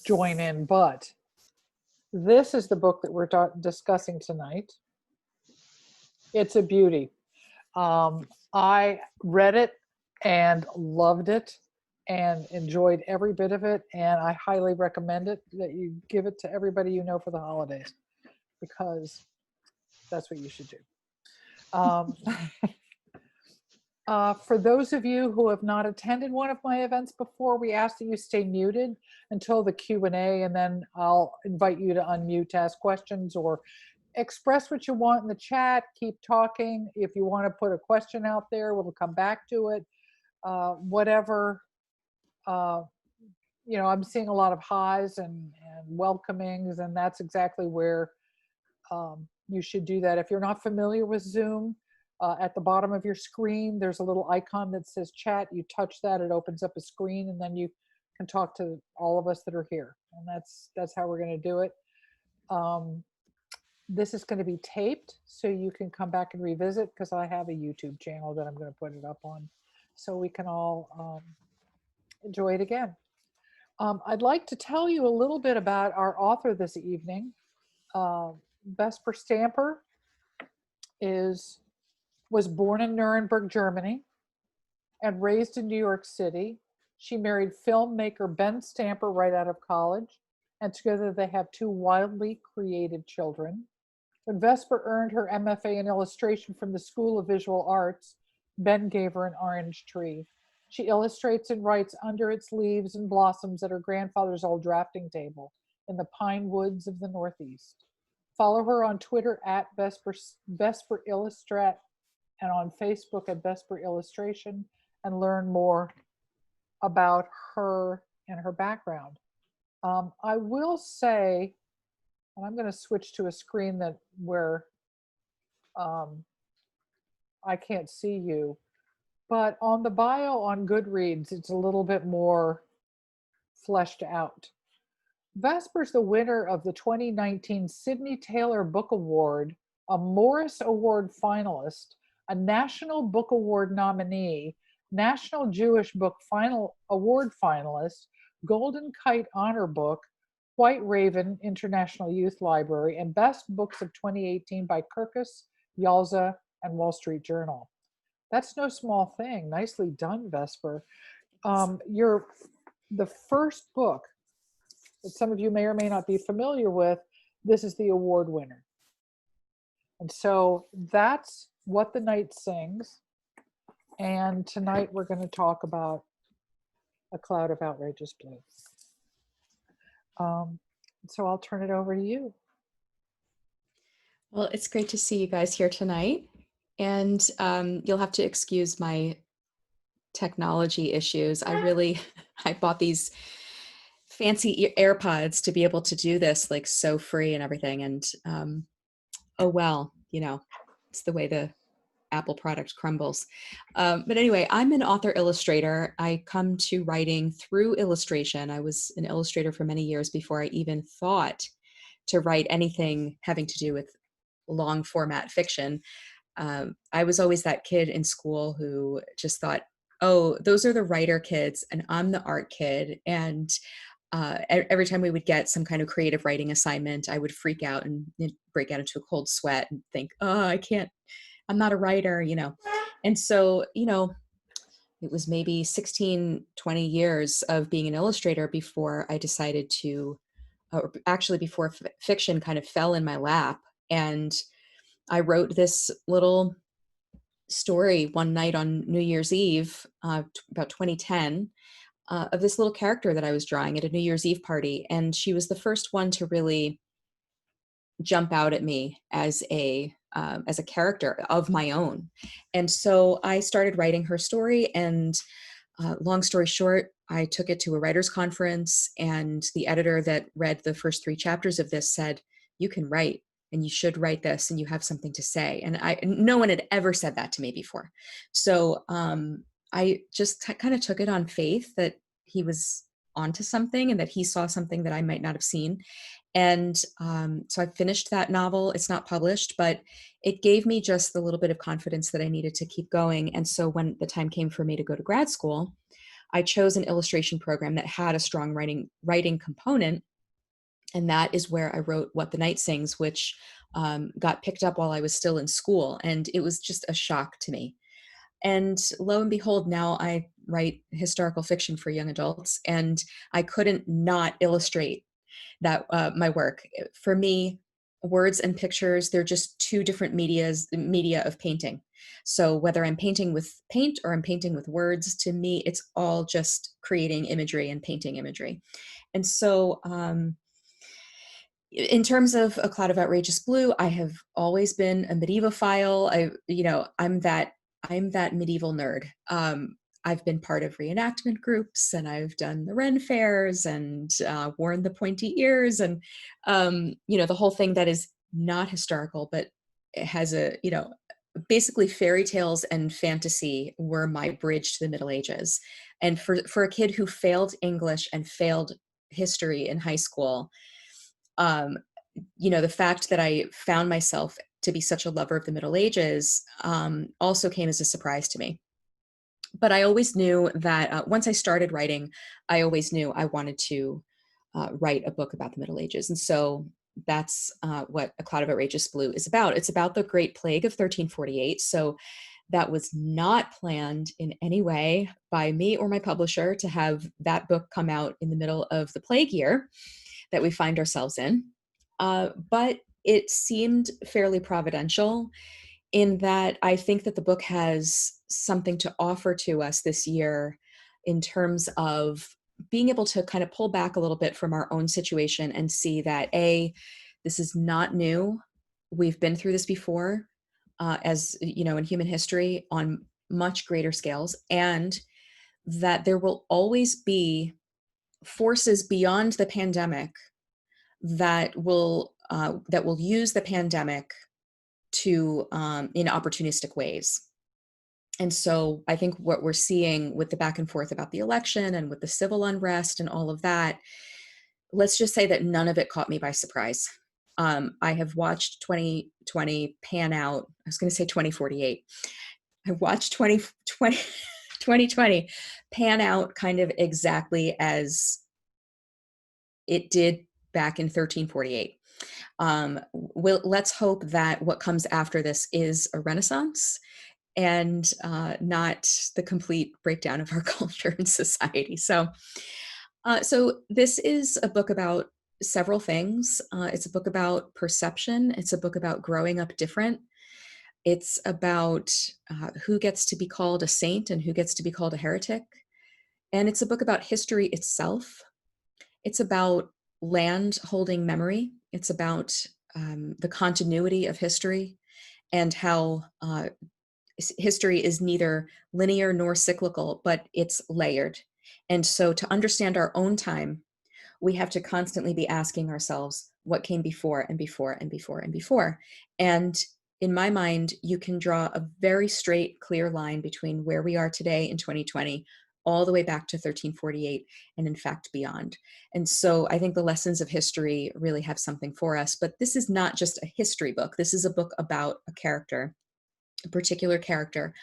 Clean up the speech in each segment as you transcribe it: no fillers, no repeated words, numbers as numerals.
join in, but this is the book that we're discussing tonight. It's a beauty. I read it and loved it and enjoyed every bit of it, and I highly recommend it that you give it to everybody you know for the holidays, because that's what you should do. Um, for those of you who have not attended one of my events before, we ask that you stay muted until the Q&A, and then I'll invite you to unmute to ask questions or express what you want in the chat. Keep talking. If you want to put a question out there, we'll come back to it. Whatever. I'm seeing a lot of highs and welcomings, and that's exactly where you should do that. If you're not familiar with Zoom, at the bottom of your screen, there's a little icon that says chat. You touch that, it opens up a screen, and then you can talk to all of us that are here. And that's how we're going to do it. This is going to be taped, so you can come back and revisit, because I have a YouTube channel that I'm going to put it up on, so we can all enjoy it again. I'd like to tell you a little bit about our author this evening. Vesper Stamper was born in Nuremberg, Germany, and raised in New York City. She married filmmaker Ben Stamper right out of college, and together they have two wildly creative children. When Vesper earned her MFA in illustration from the School of Visual Arts, Ben gave her an orange tree. She illustrates and writes under its leaves and blossoms at her grandfather's old drafting table in the pine woods of the Northeast. Follow her on Twitter at Vesper Illustrat, and on Facebook at Vesper Illustration, and learn more about her and her background. I will say, and I'm going to switch to a screen where I can't see you, but on the bio on Goodreads, it's a little bit more fleshed out. Vesper's the winner of the 2019 Sidney Taylor Book Award, a Morris Award finalist, a National Book Award nominee, National Jewish Book Award finalist, Golden Kite Honor Book, White Raven International Youth Library, and Best Books of 2018 by Kirkus, Yalza, and Wall Street Journal. That's no small thing. Nicely done, Vesper. The first book that some of you may or may not be familiar with, this is the award winner. And so that's What the Night Sings. And tonight we're going to talk about A Cloud of Outrageous Blue. So I'll turn it over to you. Well, it's great to see you guys here tonight. And you'll have to excuse my technology issues. I bought these fancy AirPods to be able to do this, like, so free and everything. And oh, well, it's the way the Apple product crumbles. But anyway, I'm an author illustrator. I come to writing through illustration. I was an illustrator for many years before I even thought to write anything having to do with long format fiction. I was always that kid in school who just thought, oh, those are the writer kids and I'm the art kid. And every time we would get some kind of creative writing assignment, I would freak out and break out into a cold sweat and think, oh, I'm not a writer, And so, it was maybe 16, 20 years of being an illustrator before I decided to, or actually before fiction kind of fell in my lap. And I wrote this little story one night on New Year's Eve, about 2010, of this little character that I was drawing at a New Year's Eve party. And she was the first one to really jump out at me as a character of my own. And so I started writing her story, and long story short, I took it to a writer's conference, and the editor that read the first 3 chapters of this said, you can write, and you should write this, and you have something to say. And no one had ever said that to me before. So I just kind of took it on faith that he was onto something and that he saw something that I might not have seen. And so I finished that novel. It's not published, but it gave me just the little bit of confidence that I needed to keep going. And so when the time came for me to go to grad school, I chose an illustration program that had a strong writing component, and that is where I wrote What the Night Sings, which got picked up while I was still in school, and it was just a shock to me. And lo and behold, now I write historical fiction for young adults, and I couldn't not illustrate that my work. For me, words and pictures, they're just two different media of painting. So whether I'm painting with paint or I'm painting with words, to me, it's all just creating imagery and painting imagery. And so in terms of A Cloud of Outrageous Blue, I have always been a medievophile. I'm that medieval nerd. I've been part of reenactment groups, and I've done the Ren fairs and worn the pointy ears, and the whole thing that is not historical, but it has basically fairy tales and fantasy were my bridge to the Middle Ages. And for a kid who failed English and failed history in high school, um, the fact that I found myself to be such a lover of the Middle Ages also came as a surprise to me. But I always knew that once I started writing, I always knew I wanted to write a book about the Middle Ages. And so that's what A Cloud of Outrageous Blue is about. It's about the Great Plague of 1348. So that was not planned in any way by me or my publisher to have that book come out in the middle of the plague year that we find ourselves in. But it seemed fairly providential, in that I think that the book has something to offer to us this year in terms of being able to kind of pull back a little bit from our own situation and see that this is not new. We've been through this before, as you know, in human history on much greater scales, and that there will always be forces beyond the pandemic that will use the pandemic to in opportunistic ways. And so I think what we're seeing with the back and forth about the election and with the civil unrest and all of that, let's just say that none of it caught me by surprise. I have watched 2020 pan out. I was going to say 2048. I watched 2020 pan out kind of exactly as it did back in 1348. Let's hope that what comes after this is a renaissance and not the complete breakdown of our culture and society. So this is a book about several things. It's a book about perception. It's a book about growing up different. It's about who gets to be called a saint and who gets to be called a heretic. And it's a book about history itself. It's about land holding memory. It's about the continuity of history and how history is neither linear nor cyclical, but it's layered. And so to understand our own time, we have to constantly be asking ourselves what came before and before and before and before. And in my mind, you can draw a very straight, clear line between where we are today in 2020 all the way back to 1348 and in fact beyond. And so I think the lessons of history really have something for us. But this is not just a history book. This is a book about a character, a particular character,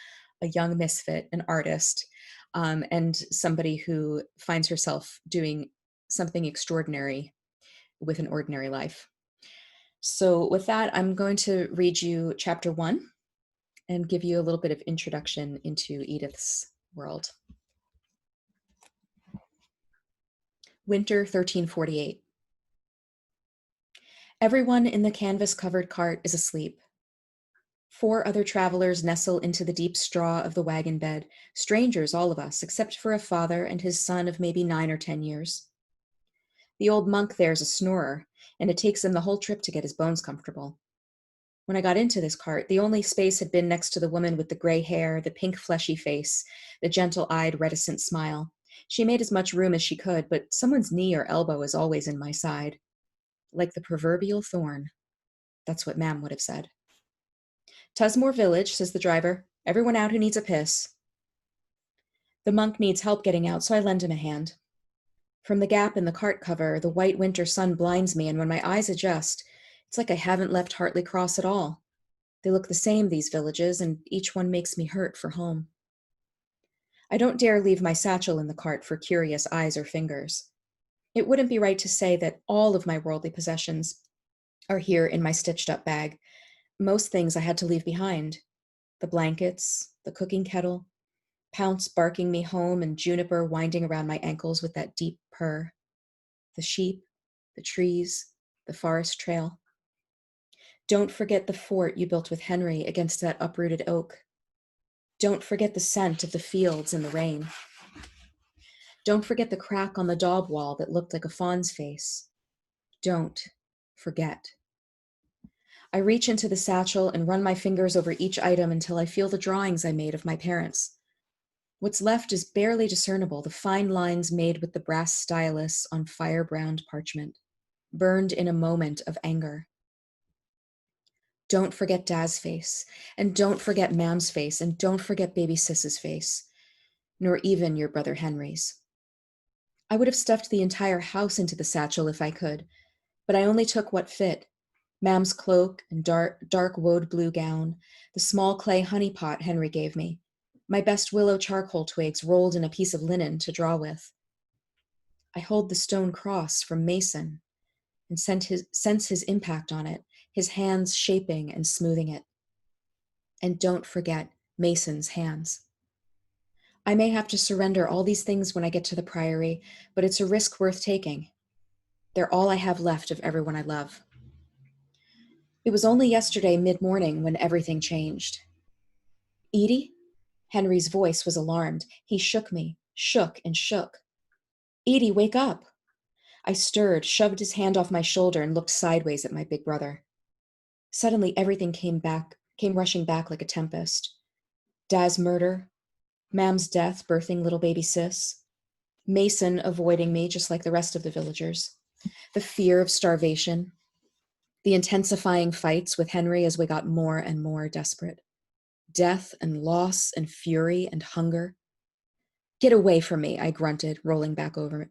a young misfit, an artist, and somebody who finds herself doing something extraordinary with an ordinary life. So with that, I'm going to read you chapter 1 and give you a little bit of introduction into Edith's world. Winter 1348. Everyone in the canvas-covered cart is asleep. 4 other travelers nestle into the deep straw of the wagon bed, strangers all of us, except for a father and his son of maybe 9 or 10 years. The old monk there's a snorer, and it takes him the whole trip to get his bones comfortable. When I got into this cart, the only space had been next to the woman with the gray hair, the pink fleshy face, the gentle-eyed reticent smile. She made as much room as she could, but someone's knee or elbow is always in my side. Like the proverbial thorn. That's what Ma'am would have said. Tusmore Village, says the driver. Everyone out who needs a piss. The monk needs help getting out, so I lend him a hand. From the gap in the cart cover, the white winter sun blinds me, and when my eyes adjust, it's like I haven't left Hartley Cross at all. They look the same, these villages, and each one makes me hurt for home. I don't dare leave my satchel in the cart for curious eyes or fingers. It wouldn't be right to say that all of my worldly possessions are here in my stitched up bag. Most things I had to leave behind. The blankets, the cooking kettle, Pounce barking me home, and Juniper winding around my ankles with that deep purr. The sheep, the trees, the forest trail. Don't forget the fort you built with Henry against that uprooted oak. Don't forget the scent of the fields in the rain. Don't forget the crack on the daub wall that looked like a fawn's face. Don't forget. I reach into the satchel and run my fingers over each item until I feel the drawings I made of my parents. What's left is barely discernible, the fine lines made with the brass stylus on fire-browned parchment, burned in a moment of anger. Don't forget Dad's face, and don't forget Mam's face, and don't forget baby Sis's face, nor even your brother Henry's. I would have stuffed the entire house into the satchel if I could, but I only took what fit. Mam's cloak and dark woad blue gown, the small clay honey pot Henry gave me, my best willow charcoal twigs rolled in a piece of linen to draw with. I hold the stone cross from Mason and sense his impact on it, his hands shaping and smoothing it. And don't forget Mason's hands. I may have to surrender all these things when I get to the Priory, but it's a risk worth taking. They're all I have left of everyone I love. It was only yesterday mid-morning when everything changed. Edie? Henry's voice was alarmed. He shook me, shook and shook. Edie, wake up. I stirred, shoved his hand off my shoulder, and looked sideways at my big brother. Suddenly, everything came rushing back like a tempest. Dad's murder, Mam's death birthing little baby Sis, Mason avoiding me just like the rest of the villagers, the fear of starvation, the intensifying fights with Henry as we got more and more desperate, death and loss and fury and hunger. Get away from me, I grunted, rolling back over it.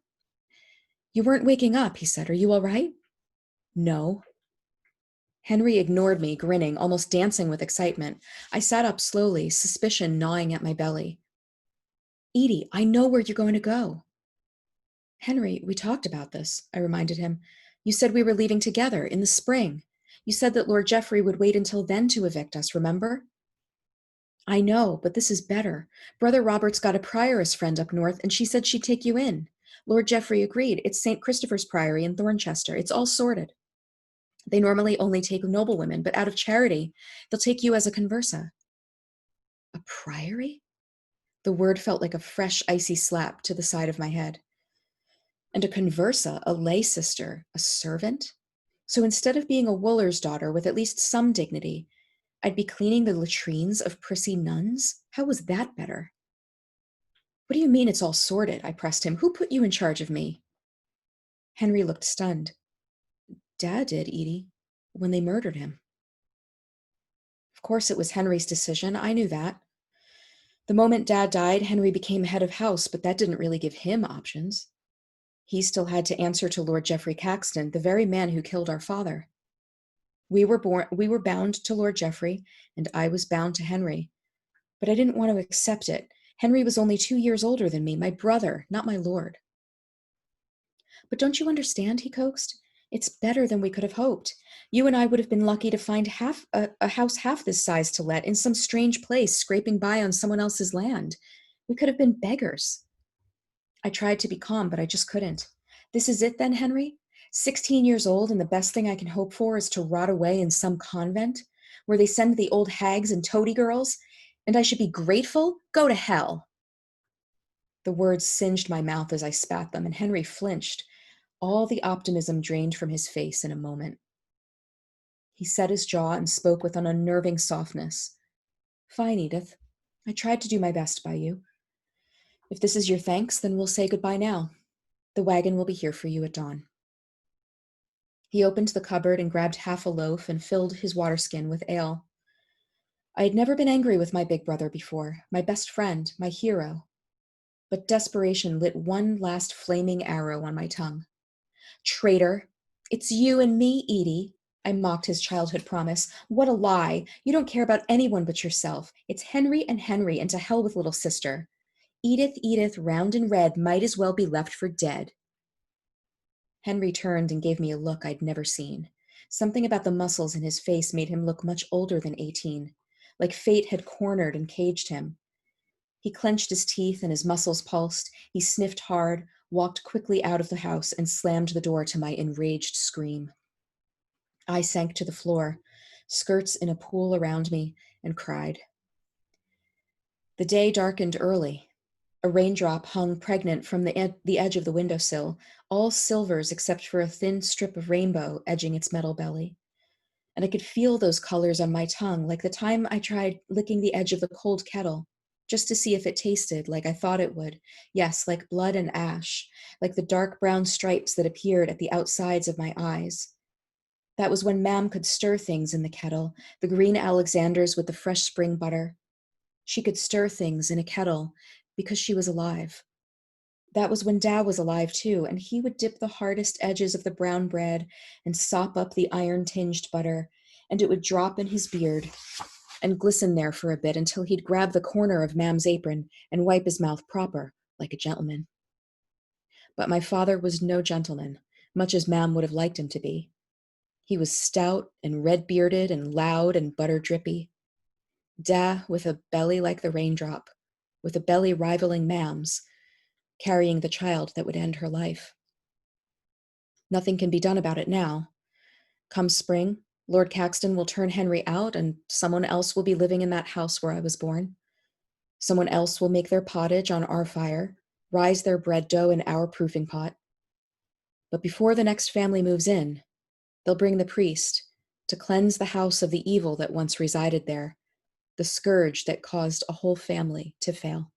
You weren't waking up, he said. Are you all right? No. Henry ignored me, grinning, almost dancing with excitement. I sat up slowly, suspicion gnawing at my belly. Edie, I know where you're going to go. Henry, we talked about this, I reminded him. You said we were leaving together in the spring. You said that Lord Geoffrey would wait until then to evict us, remember? I know, but this is better. Brother Robert's got a prioress friend up north, and she said she'd take you in. Lord Geoffrey agreed. It's St. Christopher's Priory in Thornchester. It's all sorted. They normally only take noblewomen, but out of charity, they'll take you as a conversa. A priory? The word felt like a fresh, icy slap to the side of my head. And a conversa, a lay sister, a servant? So instead of being a wooler's daughter with at least some dignity, I'd be cleaning the latrines of prissy nuns? How was that better? What do you mean it's all sorted? I pressed him. Who put you in charge of me? Henry looked stunned. Dad did, Edie, when they murdered him. Of course it was Henry's decision. I knew that. The moment Dad died, Henry became head of house, but that didn't really give him options. He still had to answer to Lord Geoffrey Caxton, the very man who killed our father. We were bound to Lord Geoffrey, and I was bound to Henry. But I didn't want to accept it. Henry was only 2 years older than me, my brother, not my lord. But don't you understand, he coaxed? It's better than we could have hoped. You and I would have been lucky to find a house half this size to let in some strange place, scraping by on someone else's land. We could have been beggars. I tried to be calm, but I just couldn't. This is it then, Henry? 16 years old, and the best thing I can hope for is to rot away in some convent where they send the old hags and toady girls, and I should be grateful? Go to hell. The words singed my mouth as I spat them, and Henry flinched. All the optimism drained from his face in a moment. He set his jaw and spoke with an unnerving softness. Fine, Edith. I tried to do my best by you. If this is your thanks, then we'll say goodbye now. The wagon will be here for you at dawn. He opened the cupboard and grabbed half a loaf and filled his water skin with ale. I had never been angry with my big brother before, my best friend, my hero. But desperation lit one last flaming arrow on my tongue. Traitor! It's you and me, Edie. I mocked his childhood promise. What a lie. You don't care about anyone but yourself. It's Henry and Henry, and to hell with little sister. Edith, Edith, round and red, might as well be left for dead. Henry turned and gave me a look I'd never seen. Something about the muscles in his face made him look much older than 18, like fate had cornered and caged him. He clenched his teeth and his muscles pulsed. He sniffed hard, walked quickly out of the house, and slammed the door to my enraged scream. I sank to the floor, skirts in a pool around me, and cried. The day darkened early. A raindrop hung pregnant from the edge of the windowsill, all silvers except for a thin strip of rainbow edging its metal belly. And I could feel those colors on my tongue, like the time I tried licking the edge of the cold kettle, just to see if it tasted like I thought it would. Yes, like blood and ash, like the dark brown stripes that appeared at the outsides of my eyes. That was when Mam could stir things in the kettle, the green Alexanders with the fresh spring butter. She could stir things in a kettle because she was alive. That was when Dad was alive too, and he would dip the hardest edges of the brown bread and sop up the iron-tinged butter, and it would drop in his beard and glisten there for a bit until he'd grab the corner of Mam's apron and wipe his mouth proper, like a gentleman. But my father was no gentleman, much as Mam would have liked him to be. He was stout and red-bearded and loud and butter-drippy. Da with a belly like the raindrop, with a belly rivaling Mam's, carrying the child that would end her life. Nothing can be done about it now. Come spring, Lord Caxton will turn Henry out and someone else will be living in that house where I was born. Someone else will make their pottage on our fire, rise their bread dough in our proofing pot. But before the next family moves in, they'll bring the priest to cleanse the house of the evil that once resided there, the scourge that caused a whole family to fail.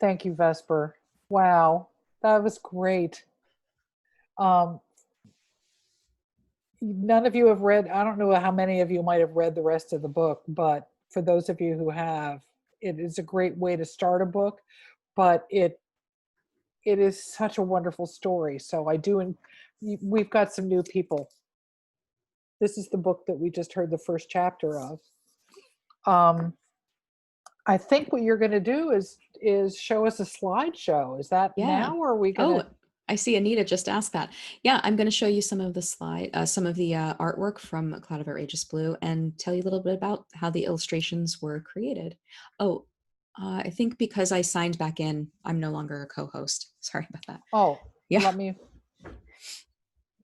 Thank you, Vesper. Wow, that was great. Um, None of you have read, I don't know how many of you might have read the rest of the book, but for those of you who have, it is a great way to start a book, but it is such a wonderful story. So I do, and we've got some new people. This is the book that we just heard the first chapter of. Um, I think what you're going to do is show us a slideshow. Is that Yeah. now, or are we going Oh, to? I see Anita just asked that. Yeah, I'm going to show you some of the some of the artwork from Cloud of Outrageous Blue and tell you a little bit about how the illustrations were created. Oh, I think because I signed back in, I'm no longer a co-host. Sorry about that. Oh, Yeah.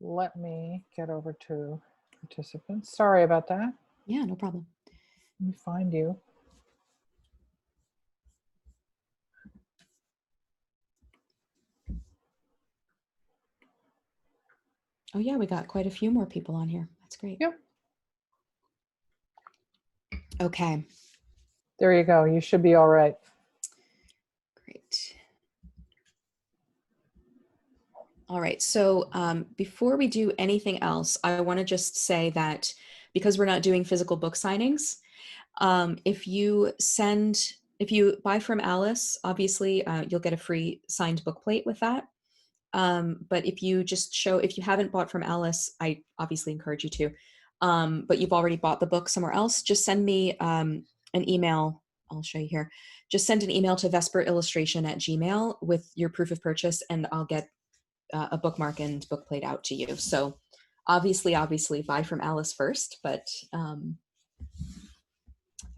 let me get over to participants. Sorry about that. Yeah, no problem. Let me find you. Oh yeah, we got quite a few more people on here. That's great. Yep. Okay. There you go. You should be all right. Great. All right, so before we do anything else, I want to just say that because we're not doing physical book signings, if you buy from Alice, obviously you'll get a free signed book plate with that. But if you haven't bought from Alice, I obviously encourage you to. But you've already bought the book somewhere else, just send me an email. I'll show you here. Just send an email to vesperillustration@gmail with your proof of purchase, and I'll get a bookmark and book plate out to you. So obviously buy from Alice first, but I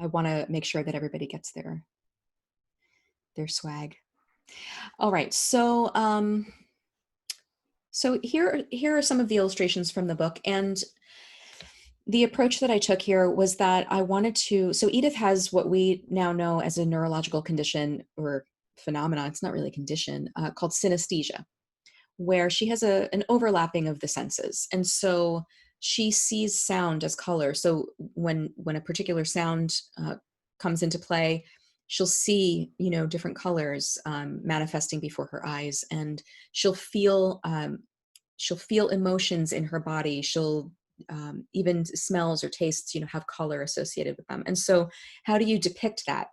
want to make sure that everybody gets their swag. All right, so here are some of the illustrations from the book, and the approach that I took here was that I wanted to. So Edith has what we now know as a neurological condition or phenomenon. It's not really a condition, called synesthesia, where she has an overlapping of the senses. And so she sees sound as color. So when a particular sound comes into play, she'll see, different colors manifesting before her eyes, and she'll feel emotions in her body. She'll even smells or tastes, have color associated with them. And so how do you depict that?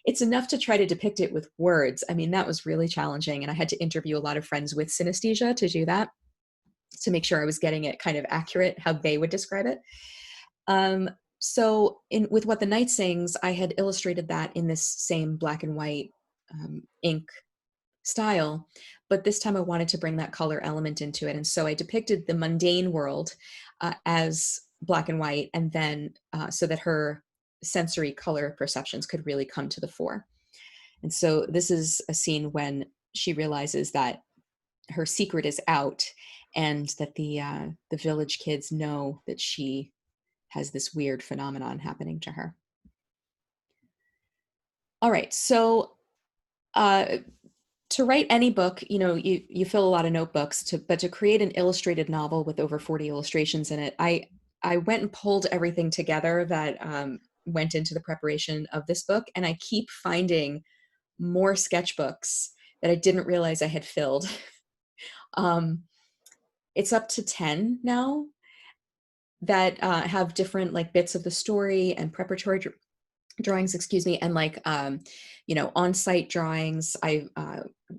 It's enough to try to depict it with words. I mean, that was really challenging. And I had to interview a lot of friends with synesthesia to do that, to make sure I was getting it kind of accurate, how they would describe it. Um, so with What the Night Sings, I had illustrated that in this same black and white ink style, but this time I wanted to bring that color element into it. And so I depicted the mundane world as black and white, and then so that her sensory color perceptions could really come to the fore. And so this is a scene when she realizes that her secret is out, and that the village kids know that she has this weird phenomenon happening to her. All right, so uh, to write any book, you fill a lot of notebooks, but to create an illustrated novel with over 40 illustrations in it, I went and pulled everything together that went into the preparation of this book, and I keep finding more sketchbooks that I didn't realize I had filled. It's up to 10 now that have different like bits of the story and preparatory drawings, excuse me, and like on-site drawings. I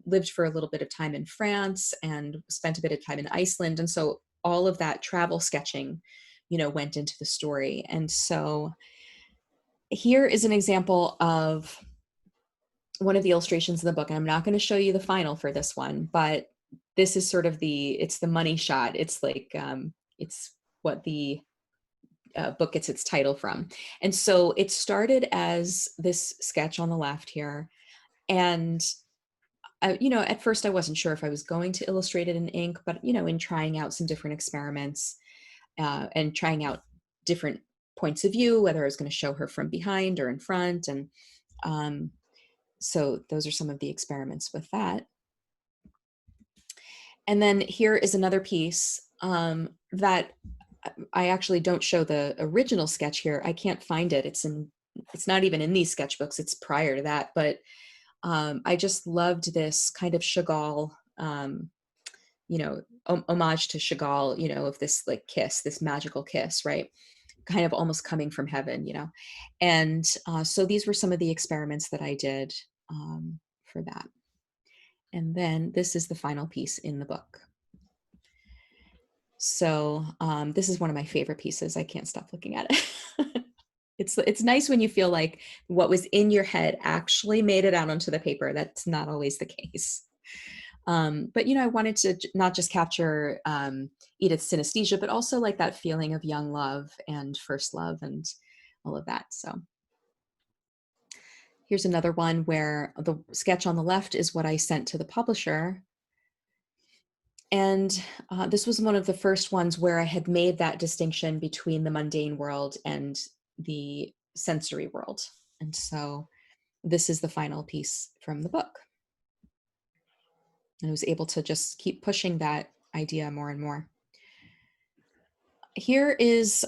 lived for a little bit of time in France and spent a bit of time in Iceland, and so all of that travel sketching went into the story. And so here is an example of one of the illustrations in the book, and I'm not going to show you the final for this one, but this is sort of it's the money shot. It's like it's what the book gets its title from. And so it started as this sketch on the left here. And, at first I wasn't sure if I was going to illustrate it in ink, but, in trying out some different experiments and trying out different points of view, whether I was going to show her from behind or in front. And so those are some of the experiments with that. And then here is another piece that I actually don't show the original sketch here. I can't find it. It's not even in these sketchbooks. It's prior to that. But I just loved this kind of Chagall, homage to Chagall, of this like kiss, this magical kiss, right? Kind of almost coming from heaven, And so these were some of the experiments that I did for that. And then this is the final piece in the book. So this is one of my favorite pieces. I can't stop looking at it. It's nice when you feel like what was in your head actually made it out onto the paper. That's not always the case. But I wanted to not just capture Edith's synesthesia, but also like that feeling of young love and first love and all of that. So here's another one where the sketch on the left is what I sent to the publisher. And this was one of the first ones where I had made that distinction between the mundane world and the sensory world. And so this is the final piece from the book. And I was able to just keep pushing that idea more and more. Here is,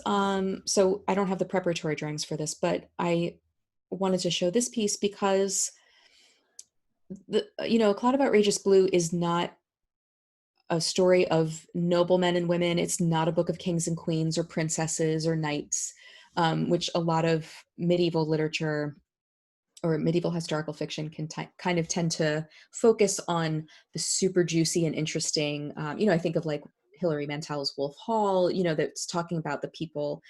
so I don't have the preparatory drawings for this, but I wanted to show this piece because, A Cloud of Outrageous Blue is not a story of noble men and women. It's not a book of kings and queens or princesses or knights, which a lot of medieval literature or medieval historical fiction can kind of tend to focus on the super juicy and interesting. I think of like Hilary Mantel's Wolf Hall, that's talking about the people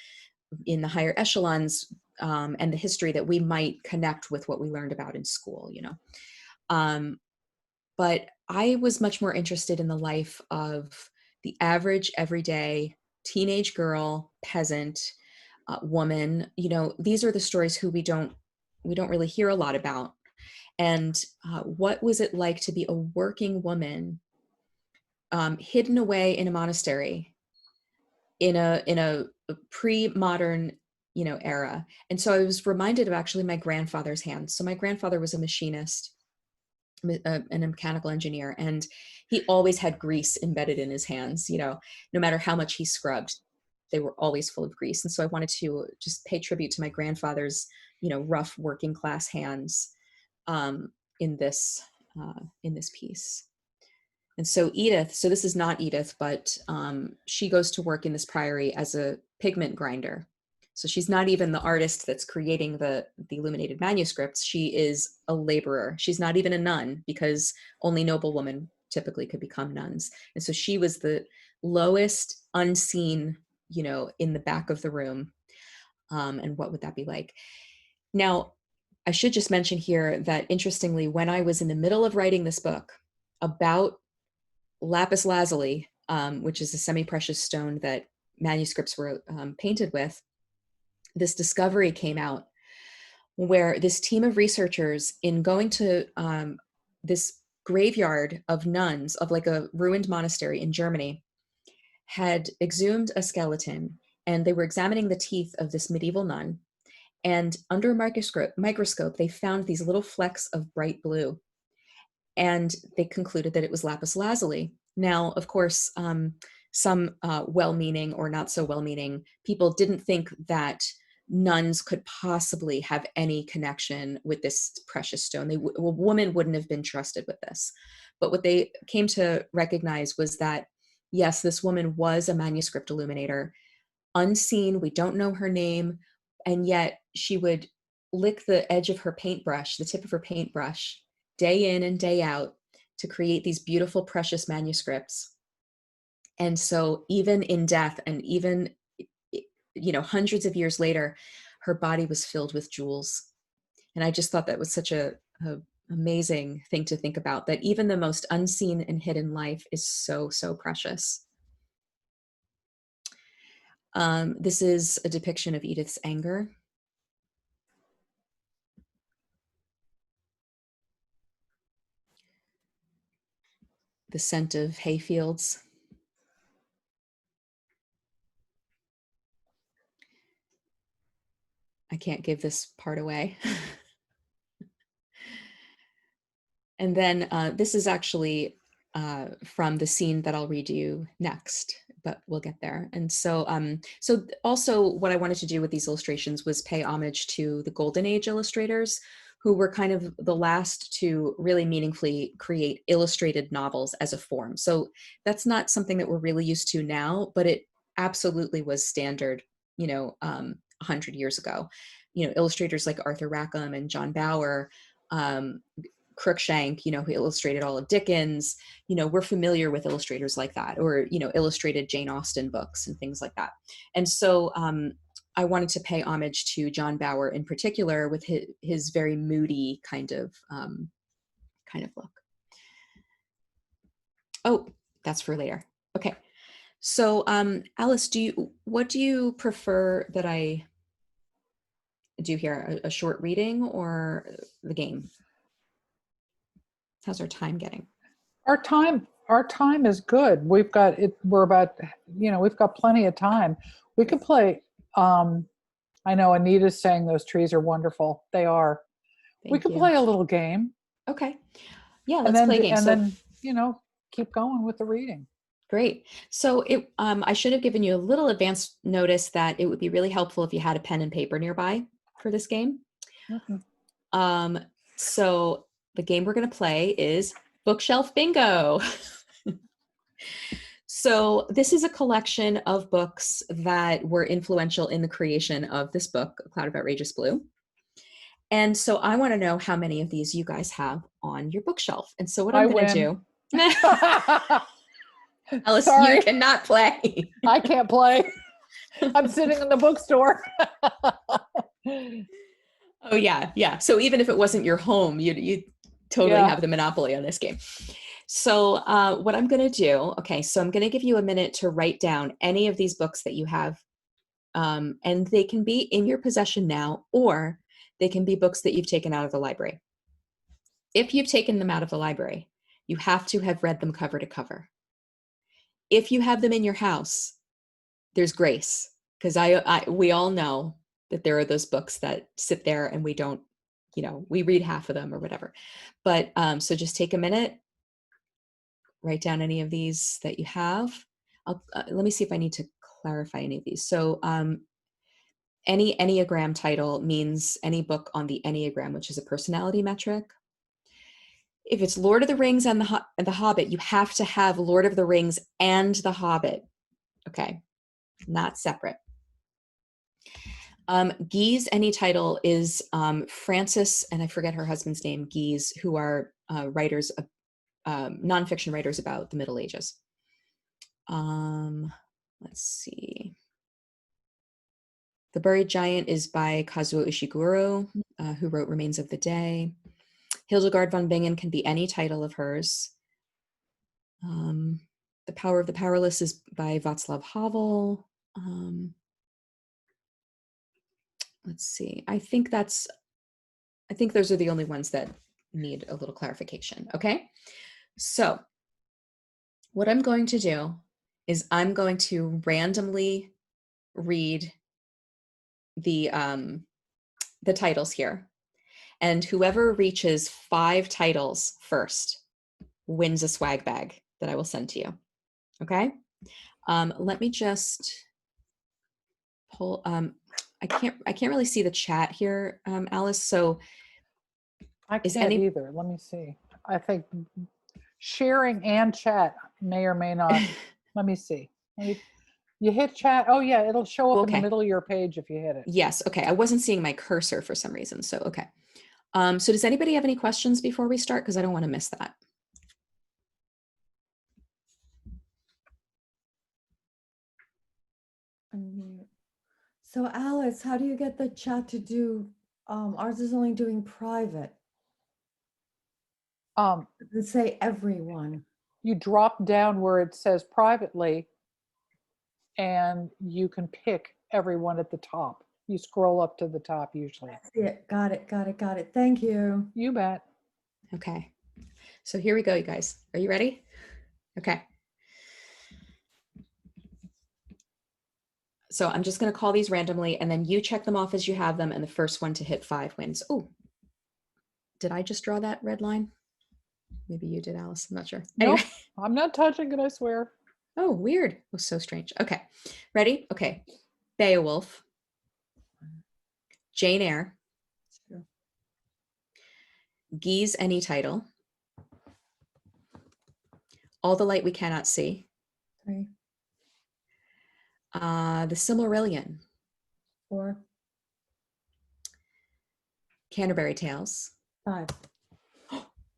in the higher echelons and the history that we might connect with what we learned about in school, But I was much more interested in the life of the average, everyday teenage girl, peasant, woman. These are the stories who we don't really hear a lot about. And what was it like to be a working woman, hidden away in a monastery in a pre-modern era? And so I was reminded of actually my grandfather's hands. So my grandfather was a machinist, a mechanical engineer, and he always had grease embedded in his hands. No matter how much he scrubbed, they were always full of grease. And so I wanted to just pay tribute to my grandfather's rough working class hands in this piece. And so Edith, so this is not Edith, but she goes to work in this priory as a pigment grinder. So she's not even the artist that's creating the illuminated manuscripts. She is a laborer. She's not even a nun, because only noblewomen typically could become nuns. And so she was the lowest, unseen, in the back of the room. And what would that be like? Now, I should just mention here that, interestingly, when I was in the middle of writing this book about lapis lazuli, which is a semi-precious stone that manuscripts were painted with, this discovery came out where this team of researchers, in going to this graveyard of nuns, of like a ruined monastery in Germany, had exhumed a skeleton, and they were examining the teeth of this medieval nun. And under a microscope, they found these little flecks of bright blue, and they concluded that it was lapis lazuli. Now, of course, some well-meaning or not so well-meaning people didn't think that nuns could possibly have any connection with this precious stone. A woman wouldn't have been trusted with this. But what they came to recognize was that, yes, this woman was a manuscript illuminator, unseen. We don't know her name. And yet she would lick the edge of her paintbrush, the tip of her paintbrush, day in and day out, to create these beautiful, precious manuscripts. And so even in death, and even, hundreds of years later, her body was filled with jewels. And I just thought that was such a amazing thing to think about, that even the most unseen and hidden life is so, so precious. This is a depiction of Edith's anger. The scent of hayfields. I can't give this part away. And then this is actually from the scene that I'll read you next, but we'll get there. And so, so also what I wanted to do with these illustrations was pay homage to the Golden Age illustrators, who were kind of the last to really meaningfully create illustrated novels as a form. So that's not something that we're really used to now, but it absolutely was standard, 100 years ago. Illustrators like Arthur Rackham and John Bower, Cruikshank, who illustrated all of Dickens, we're familiar with illustrators like that, or, illustrated Jane Austen books and things like that. And so I wanted to pay homage to John Bower in particular, with his very moody kind of look. Oh, that's for later. Okay. So Alice, what do you prefer that I do here? A short reading or the game? How's our time getting? Our time is good. We've got it. We're about, we've got plenty of time. We could play. I know Anita's saying those trees are wonderful. They are. We Thank could you. play a little game. Okay. Yeah, And let's then play a game. and then keep going with the reading. Great. So I should have given you a little advance notice that it would be really helpful if you had a pen and paper nearby for this game. Mm-hmm. So the game we're going to play is Bookshelf Bingo. So this is a collection of books that were influential in the creation of this book, A Cloud of Outrageous Blue. And so I want to know how many of these you guys have on your bookshelf. And so what I'm going to do... Alice, Sorry. you cannot play. I can't play. I'm sitting in the bookstore. Oh yeah. So even if it wasn't your home, you totally have the monopoly on this game. So what I'm going to do, okay, so I'm going to give you a minute to write down any of these books that you have, and they can be in your possession now, or they can be books that you've taken out of the library. If you've taken them out of the library, you have to have read them cover to cover. If you have them in your house, there's grace, because we all know that there are those books that sit there and we don't, we read half of them or whatever. But so just take a minute, write down any of these that you have. Let me see if I need to clarify any of these. So any Enneagram title means any book on the Enneagram, which is a personality metric. if it's Lord of the Rings and the Hobbit, you have to have Lord of the Rings and the Hobbit. Okay, not separate. Guise, any title, is Frances, and I forget her husband's name, Guise, who are writers, nonfiction writers about the Middle Ages. Let's see. The Buried Giant is by Kazuo Ishiguro, who wrote Remains of the Day. Hildegard von Bingen can be any title of hers. The Power of the Powerless is by Václav Havel. Let's see. I think those are the only ones that need a little clarification. Okay. So what I'm going to do is I'm going to randomly read the titles here, and whoever reaches 5 titles first wins a swag bag that I will send to you. Okay. Let me just pull, I can't really see the chat here, Alice. So I can't either. Let me see. I think sharing and chat may or may not. Let me see. You hit chat. Oh yeah, it'll show up in the middle of your page if you hit it. Yes. Okay. I wasn't seeing my cursor for some reason. So, okay. So does anybody have any questions before we start? Because I don't want to miss that. So Alice, how do you get the chat to do, ours is only doing private. Let's say everyone. You drop down where it says privately and you can pick everyone at the top. You scroll up to the top usually. I see it. Got it. Thank you. You bet. Okay. So here we go, you guys. Are you ready? Okay. So I'm just going to call these randomly, and then you check them off as you have them, and the first one to hit 5 wins. Oh, did I just draw that red line? Maybe you did, Alice. I'm not sure. Nope, Anyway. I'm not touching it, I swear. Oh, weird. It was so strange. Okay. Ready? Okay. Beowulf. Jane Eyre. Guise, any title. All the Light We Cannot See. 3. The Silmarillion. 4. Canterbury Tales. 5.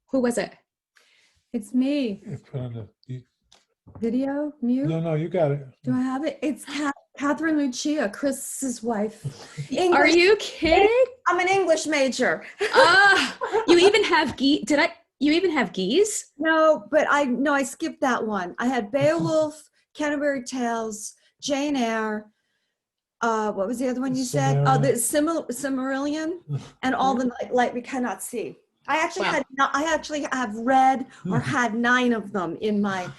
Who was it? It's me. Put on the, Video mute. no, you got it. Do I have it? It's Catherine Lucia, Chris's wife. Are you kidding? I'm an English major. You even have Guise? You even have Guise? No, but I skipped that one. I had Beowulf, Canterbury Tales, Jane Eyre. What was the other one you said? Oh, the Silmarillion, and All the Light We Cannot See. I actually have read or had 9 of them in my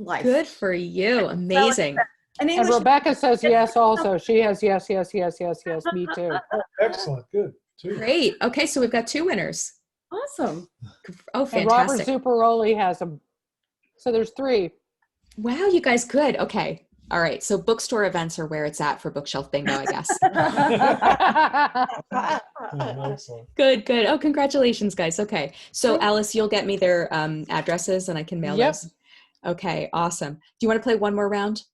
life. Good for you. Amazing. And Rebecca says yes also. She has yes. Me too. Oh, excellent. Good. Great. Okay, so we've got 2 winners. Awesome. Oh, fantastic. And Robert Zuperoli has them. So there's 3. Wow, you guys good. Okay. All right. So bookstore events are where it's at for bookshelf bingo, I guess. Excellent. Good. Oh, congratulations, guys. Okay. So Alice, you'll get me their addresses and I can mail those. Okay, awesome. Do you want to play one more round?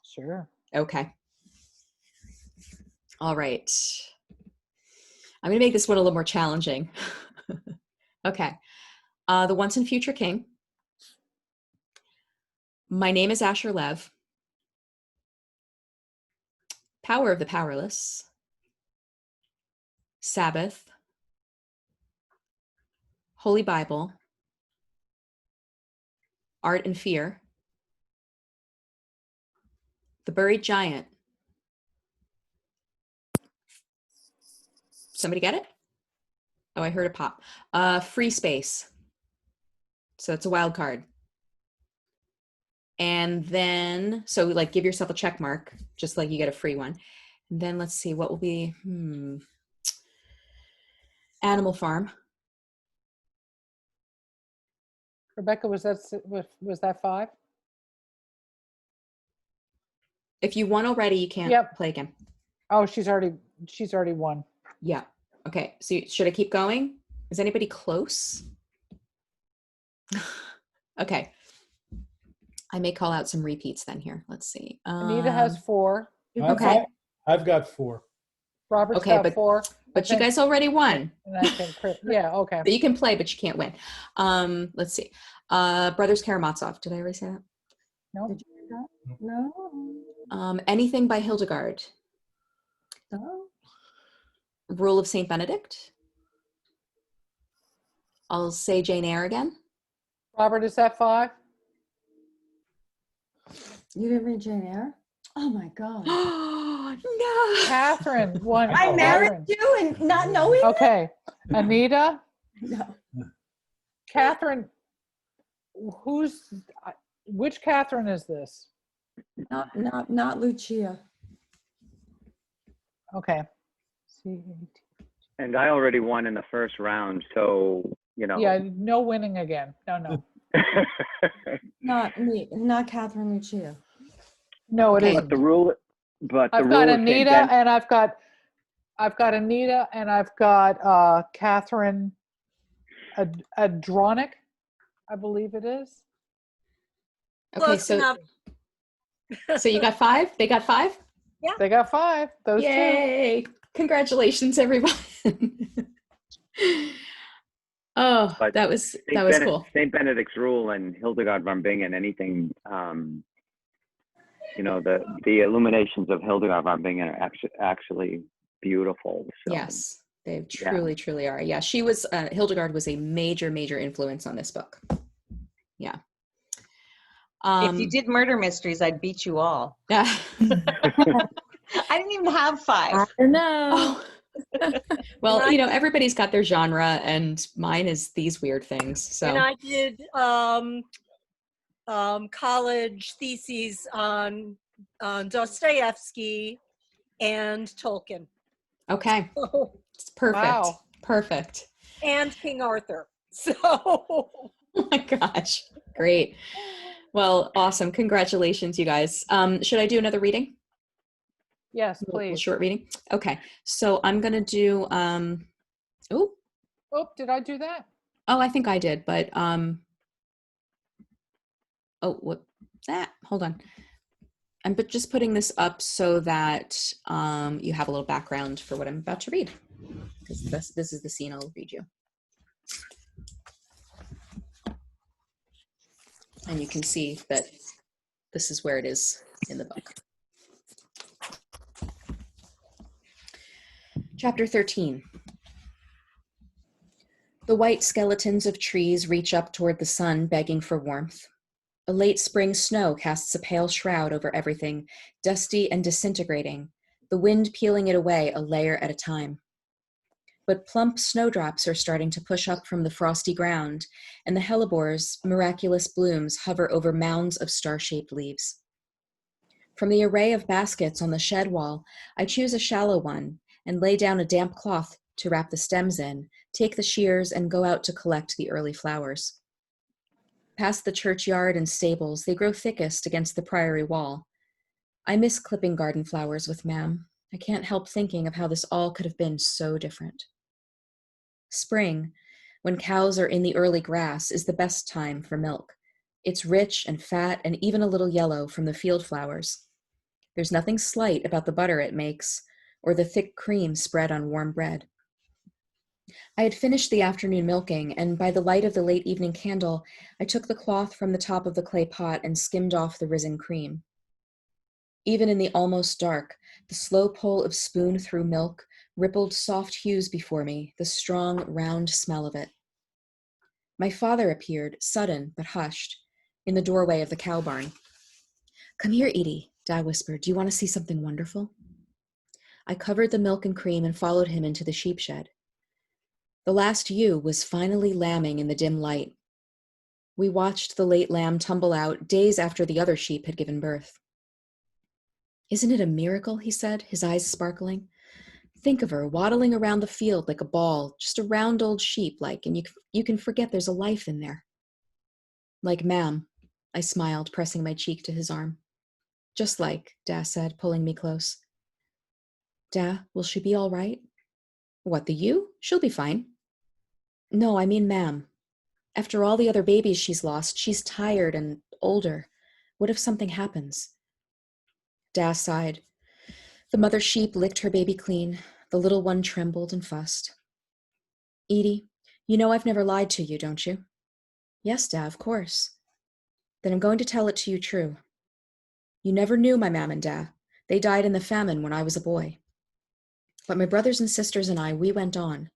Sure. Okay. All right. I'm going to make this one a little more challenging. Okay. The Once and Future King. My Name is Asher Lev. Power of the Powerless. Sabbath. Holy Bible. Art and Fear. The Buried Giant. Somebody get it? Oh, I heard a pop. Free Space. So it's a wild card. And then, so like give yourself a check mark, just like you get a free one. And then let's see, what will be, Animal Farm. Rebecca, was that 5? If you won already, you can't play again. Oh, she's already won. Yeah. Okay. So should I keep going? Is anybody close? Okay. I may call out some repeats then here. Let's see. Anita has 4. Okay. I've got 4. Robert's Okay, got 4. but you guys already won. And I think, yeah, okay. You can play, but you can't win. Let's see. Brothers Karamazov. Did I already say that? No. Did you do that? No. Anything by Hildegard. No. Rule of Saint Benedict. I'll say Jane Eyre again. Robert, is that 5? You didn't read Jane Eyre? Oh my God. No. Catherine won. I married Catherine. you and not knowing it? Okay. Anita, No. Catherine, which Catherine is this? Not Lucia. Okay. C-A-T. And I already won in the first round, so, you know. Yeah, no winning again. No. Not me. Not Catherine Lucia. No, it Okay. isn't. But the rule, I've got Anita and I've got Anita and I've got Catherine Adronic, I believe it is. Okay, Close so enough. so you got 5? They got 5? They got 5. Those two. Yay! Congratulations, everyone. Oh, But that was cool. Saint Benedict's Rule and Hildegard von Bingen, anything, you know, the illuminations of Hildegard von Bingen are actually beautiful. So. Yes, they truly are. Yeah, she was, Hildegard was a major influence on this book. Yeah. If you did murder mysteries, I'd beat you all. Yeah. I didn't even have 5. I don't know. Oh. Well, you know, everybody's got their genre, and mine is these weird things. So. And I did college theses on Dostoevsky and Tolkien. Okay, it's perfect. Wow. Perfect. And King Arthur. So Oh my gosh, great. Well, awesome. Congratulations, you guys. Should I do another reading? Yes, A little please. short reading. Okay, so I'm gonna do. Oh, did I do that? I think I did, but oh, what that? Hold on. I'm just putting this up so that you have a little background for what I'm about to read, because this is the scene I'll read you, and you can see that this is where it is in the book. Chapter 13. The white skeletons of trees reach up toward the sun, begging for warmth. A late spring snow casts a pale shroud over everything, dusty and disintegrating, the wind peeling it away a layer at a time. But plump snowdrops are starting to push up from the frosty ground, and the hellebor's miraculous blooms hover over mounds of star-shaped leaves. From the array of baskets on the shed wall, I choose a shallow one and lay down a damp cloth to wrap the stems in, take the shears, and go out to collect the early flowers. Past the churchyard and stables, they grow thickest against the priory wall. I miss clipping garden flowers with Mam. I can't help thinking of how this all could have been so different. Spring, when cows are in the early grass, is the best time for milk. It's rich and fat and even a little yellow from the field flowers. There's nothing slight about the butter it makes, or the thick cream spread on warm bread. I had finished the afternoon milking, and by the light of the late evening candle, I took the cloth from the top of the clay pot and skimmed off the risen cream. Even in the almost dark, the slow pull of spoon through milk rippled soft hues before me, the strong, round smell of it. My father appeared, sudden but hushed, in the doorway of the cow barn. "Come here, Edie," Dad whispered. "Do you want to see something wonderful?" I covered the milk and cream and followed him into the sheep shed. The last ewe was finally lambing in the dim light. We watched the late lamb tumble out days after the other sheep had given birth. "Isn't it a miracle?" he said, his eyes sparkling. "Think of her waddling around the field like a ball, just a round old sheep and you can forget there's a life in there." "Like Mam," I smiled, pressing my cheek to his arm. "Just like," Da said, pulling me close. "Da, will she be all right?" "What, the ewe? She'll be fine." "No, I mean Mam." After all the other babies she's lost, she's tired and older. What if something happens? Da sighed. The mother sheep licked her baby clean. The little one trembled and fussed. Edie, you know I've never lied to you, don't you? Yes, Da, of course. Then I'm going to tell it to you true. You never knew my mam and Da. They died in the famine when I was a boy. But my brothers and sisters and I, we went on.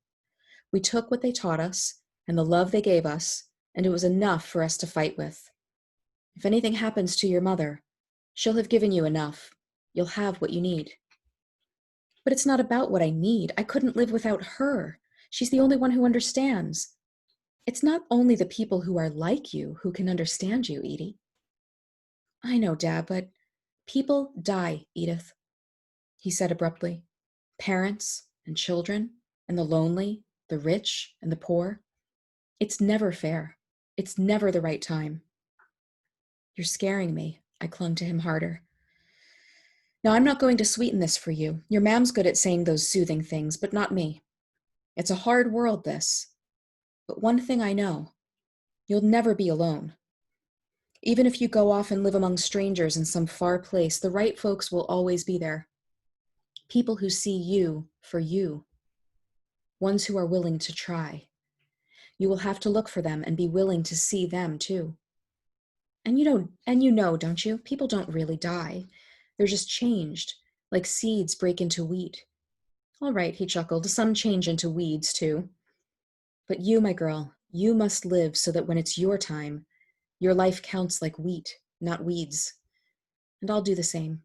We took what they taught us and the love they gave us, and it was enough for us to fight with. If anything happens to your mother, she'll have given you enough. You'll have what you need. But it's not about what I need. I couldn't live without her. She's the only one who understands. It's not only the people who are like you who can understand you, Edie. I know, Dad, but people die, Edith, he said abruptly. Parents and children and the lonely, the rich and the poor. It's never fair. It's never the right time. You're scaring me. I clung to him harder. Now, I'm not going to sweeten this for you. Your mam's good at saying those soothing things, but not me. It's a hard world, this. But one thing I know, you'll never be alone. Even if you go off and live among strangers in some far place, the right folks will always be there. People who see you for you. Ones who are willing to try. You will have to look for them and be willing to see them too. And you know, don't you? People don't really die. They're just changed, like seeds break into wheat. All right, he chuckled, some change into weeds too. But you, my girl, you must live so that when it's your time, your life counts like wheat, not weeds. And I'll do the same.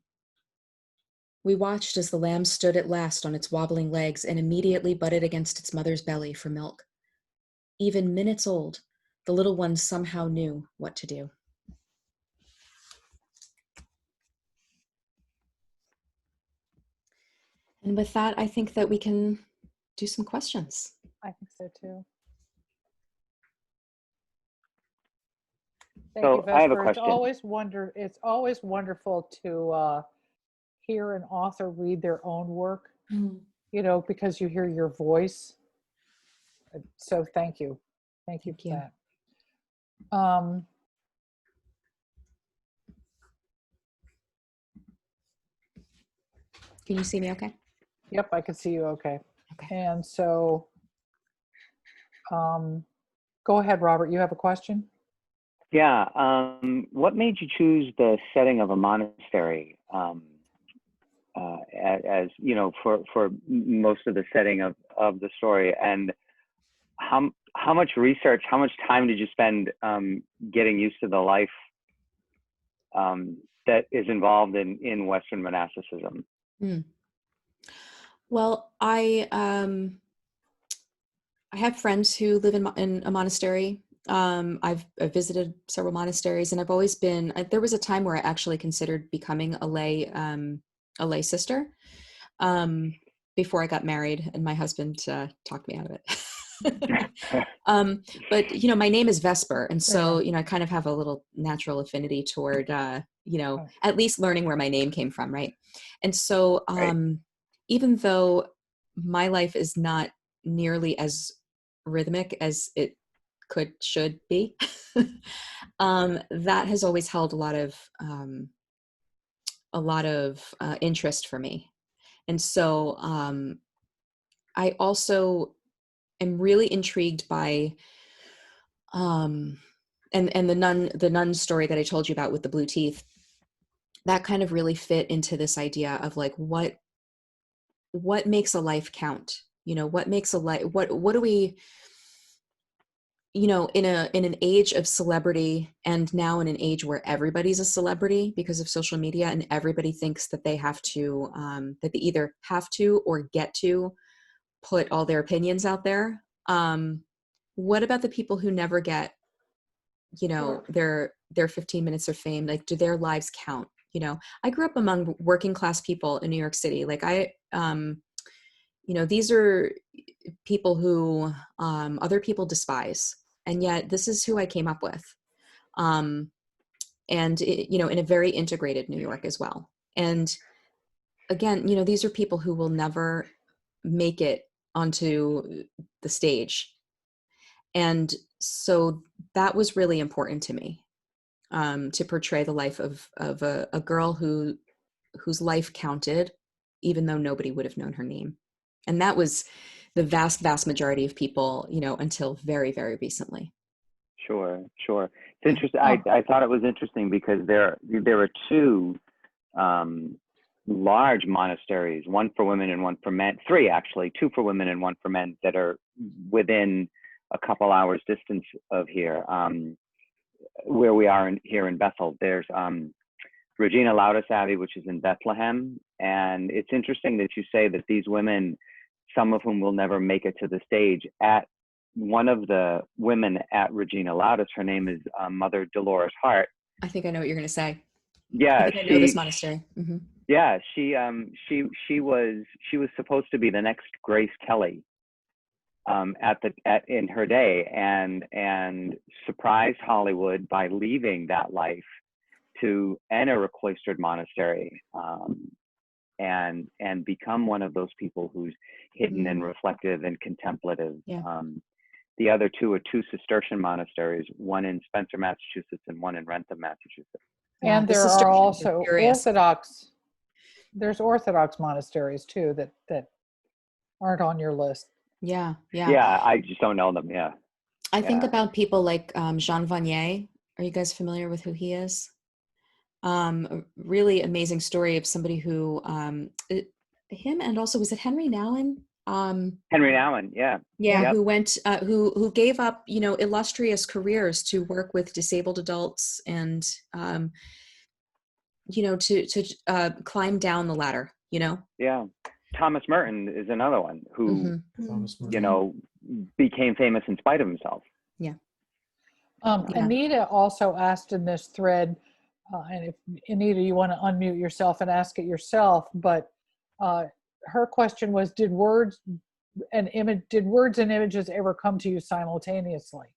We watched as the lamb stood at last on its wobbling legs and immediately butted against its mother's belly for milk. Even minutes old, the little one somehow knew what to do. And with that, I think that we can do some questions. I think so too. Thank So you, I have a Vesper. question. It's always wonderful to hear an author read their own work, you know, because you hear your voice. So thank you. Thank you Thank for you. that. Can you see me okay? Yep, I can see you okay. Okay. And so go ahead, Robert, you have a question? Yeah. What made you choose the setting of a monastery as you know for most of the setting of the story, and how much research, how much time did you spend getting used to the life that is involved in Western monasticism? Well, I have friends who live in a monastery. I've visited several monasteries, and I've always been. There was a time where I actually considered becoming a lay sister before I got married, and my husband talked me out of it. But you know, my name is Vesper, and so you know, I kind of have a little natural affinity toward you know, at least learning where my name came from, right? And so even though my life is not nearly as rhythmic as it should be, that has always held a lot of interest for me. And so I also am really intrigued by and the nun story that I told you about with the blue teeth. That kind of really fit into this idea of like what makes a life count. You know, what makes a life, what do we, you know, in an age of celebrity, and now in an age where everybody's a celebrity because of social media, and everybody thinks that they have to that they either have to or get to put all their opinions out there. What about the people who never get, you know, their 15 minutes of fame? Like, do their lives count? You know, I grew up among working class people in New York City. Like you know, these are people who other people despise, and yet this is who I came up with. And it, you know, in a very integrated New York as well. And again, you know, these are people who will never make it onto the stage. And so that was really important to me, to portray the life of a girl whose life counted, even though nobody would have known her name. And that was the vast, vast majority of people, until very, very recently. Sure. It's interesting. I thought it was interesting because there are two large monasteries, one for women and one for men. Three, actually, two for women and one for men, that are within a couple hours distance of here, where we are here in Bethel. There's Regina Laudis Abbey, which is in Bethlehem. And it's interesting that you say that these women, some of whom will never make it to the stage, at one of the women at Regina Laudis, her name is Mother Dolores Hart. I think I know what you're going to say. Yeah, I know this monastery. Mm-hmm. Yeah, she was supposed to be the next Grace Kelly in her day, and surprised Hollywood by leaving that life to enter a cloistered monastery, and become one of those people who's hidden and reflective and contemplative. Yeah. The other two are two Cistercian monasteries, one in Spencer, Massachusetts, and one in Rentham, Massachusetts. And there are also Orthodox. There's Orthodox monasteries too that aren't on your list. Yeah. Yeah, I just don't know them. Yeah. I think about people like Jean Vanier. Are you guys familiar with who he is? A really amazing story of somebody who, him, and also, was it Henry Nouwen? Henry Nouwen, yeah. Yeah, Yep. who went, who gave up, illustrious careers to work with disabled adults and, to climb down the ladder, Yeah. Thomas Merton is another one who, Thomas Merton. became famous in spite of himself. Yeah. Anita also asked in this thread, and if Anita, you want to unmute yourself and ask it yourself, but her question was, did words and images ever come to you simultaneously?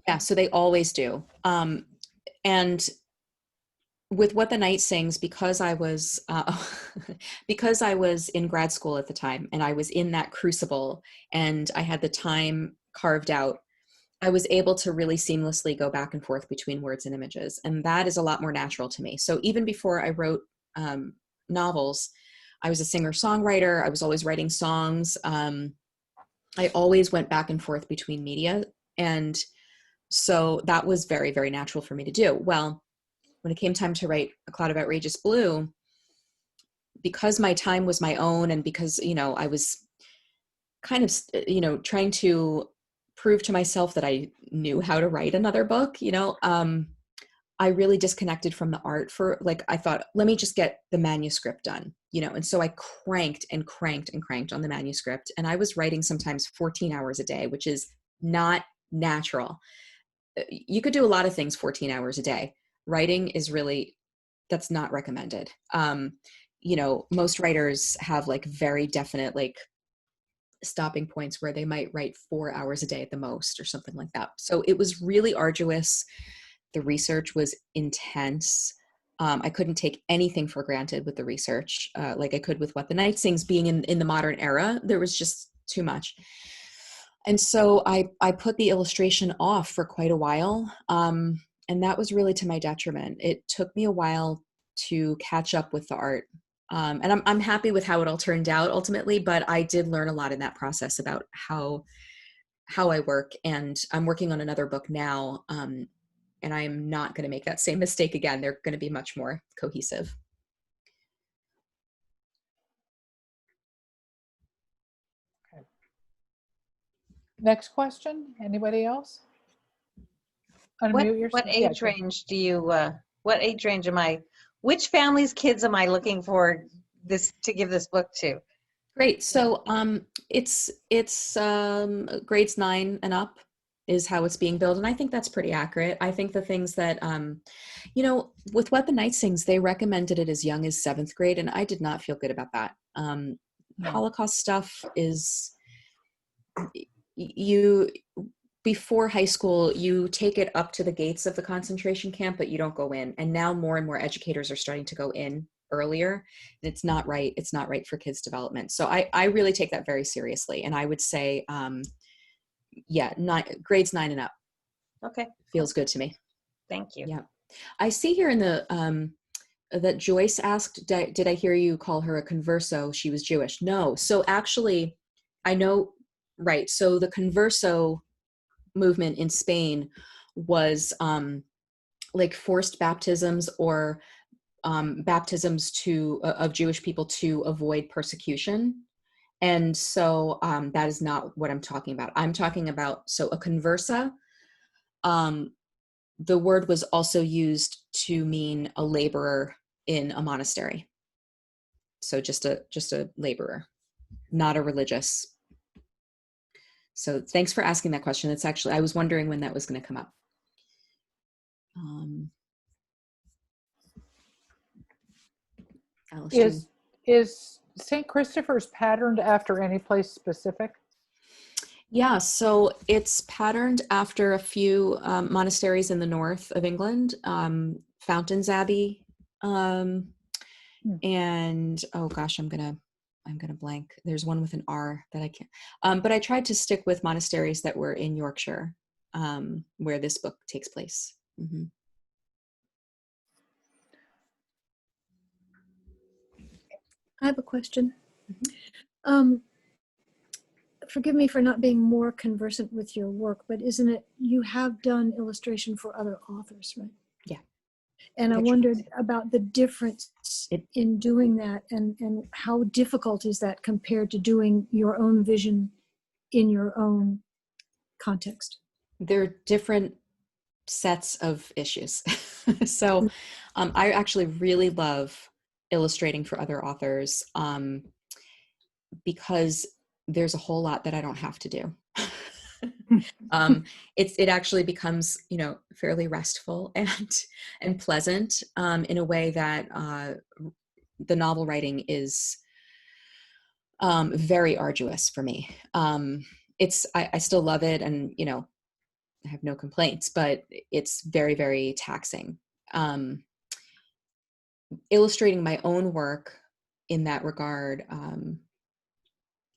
Yeah, so they always do. And with What the Night Sings, because I was in grad school at the time, and I was in that crucible, and I had the time carved out, I was able to really seamlessly go back and forth between words and images. And that is a lot more natural to me. So even before I wrote novels, I was a singer-songwriter. I was always writing songs. I always went back and forth between media. And so that was very, very natural for me to do. Well, when it came time to write A Cloud of Outrageous Blue, because my time was my own, and because, I was kind of, trying to prove to myself that I knew how to write another book, I really disconnected from the art for, I thought, let me just get the manuscript done, and so I cranked and cranked and cranked on the manuscript. And I was writing sometimes 14 hours a day, which is not natural. You could do a lot of things 14 hours a day. Writing is really, that's not recommended. Most writers have very definite, stopping points where they might write 4 hours a day at the most, or something like that. So it was really arduous. The research was intense. I couldn't take anything for granted with the research, like I could with What the Night Sings. Being in the modern era, there was just too much. And so I put the illustration off for quite a while. And that was really to my detriment. It took me a while to catch up with the art. And I'm happy with how it all turned out ultimately, but I did learn a lot in that process about how I work. And I'm working on another book now. And I'm not going to make that same mistake again. They're going to be much more cohesive. Okay. Next question. Anybody else? Unmute yourself. What age range do you, what age range which family's kids am I looking for to give this book to? Great. So it's grades 9 and up is how it's being billed. And I think that's pretty accurate. I think the things that, with What the Night Sings, they recommended it as young as 7th grade. And I did not feel good about that. Holocaust stuff is, before high school, you take it up to the gates of the concentration camp, but you don't go in. And now more and more educators are starting to go in earlier. And it's not right. It's not right for kids' development. So I really take that very seriously. And I would say, yeah, grades 9 and up. Okay, Feels good to me. thank you. Yeah. I see here in the, that Joyce asked, did I hear you call her a converso? She was Jewish. No. So actually, I know, right. So the converso movement in Spain was like forced baptisms or baptisms of Jewish people to avoid persecution. And so that is not what I'm talking about. I'm talking about, so a conversa, the word was also used to mean a laborer in a monastery. So just a laborer, not a religious. So thanks for asking that question. It's actually, I was wondering when that was going to come up. Alice, Is St. Christopher's patterned after any place specific? yeah, so it's patterned after a few monasteries in the north of England, Fountains Abbey, and oh gosh, I'm gonna blank. There's one with an R that I can't. But I tried to stick with monasteries that were in Yorkshire, where this book takes place. Mm-hmm. I have a question. Forgive me for not being more conversant with your work, but isn't it, you have done illustration for other authors, right? Yeah. And I Picture wondered books. about the difference in doing that, and how difficult is that compared to doing your own vision in your own context? They're different sets of issues. So I actually really love illustrating for other authors because there's a whole lot that I don't have to do. It actually becomes, fairly restful and pleasant in a way that the novel writing is very arduous for me. I still love it, and I have no complaints, but it's very, very taxing. Illustrating my own work in that regard,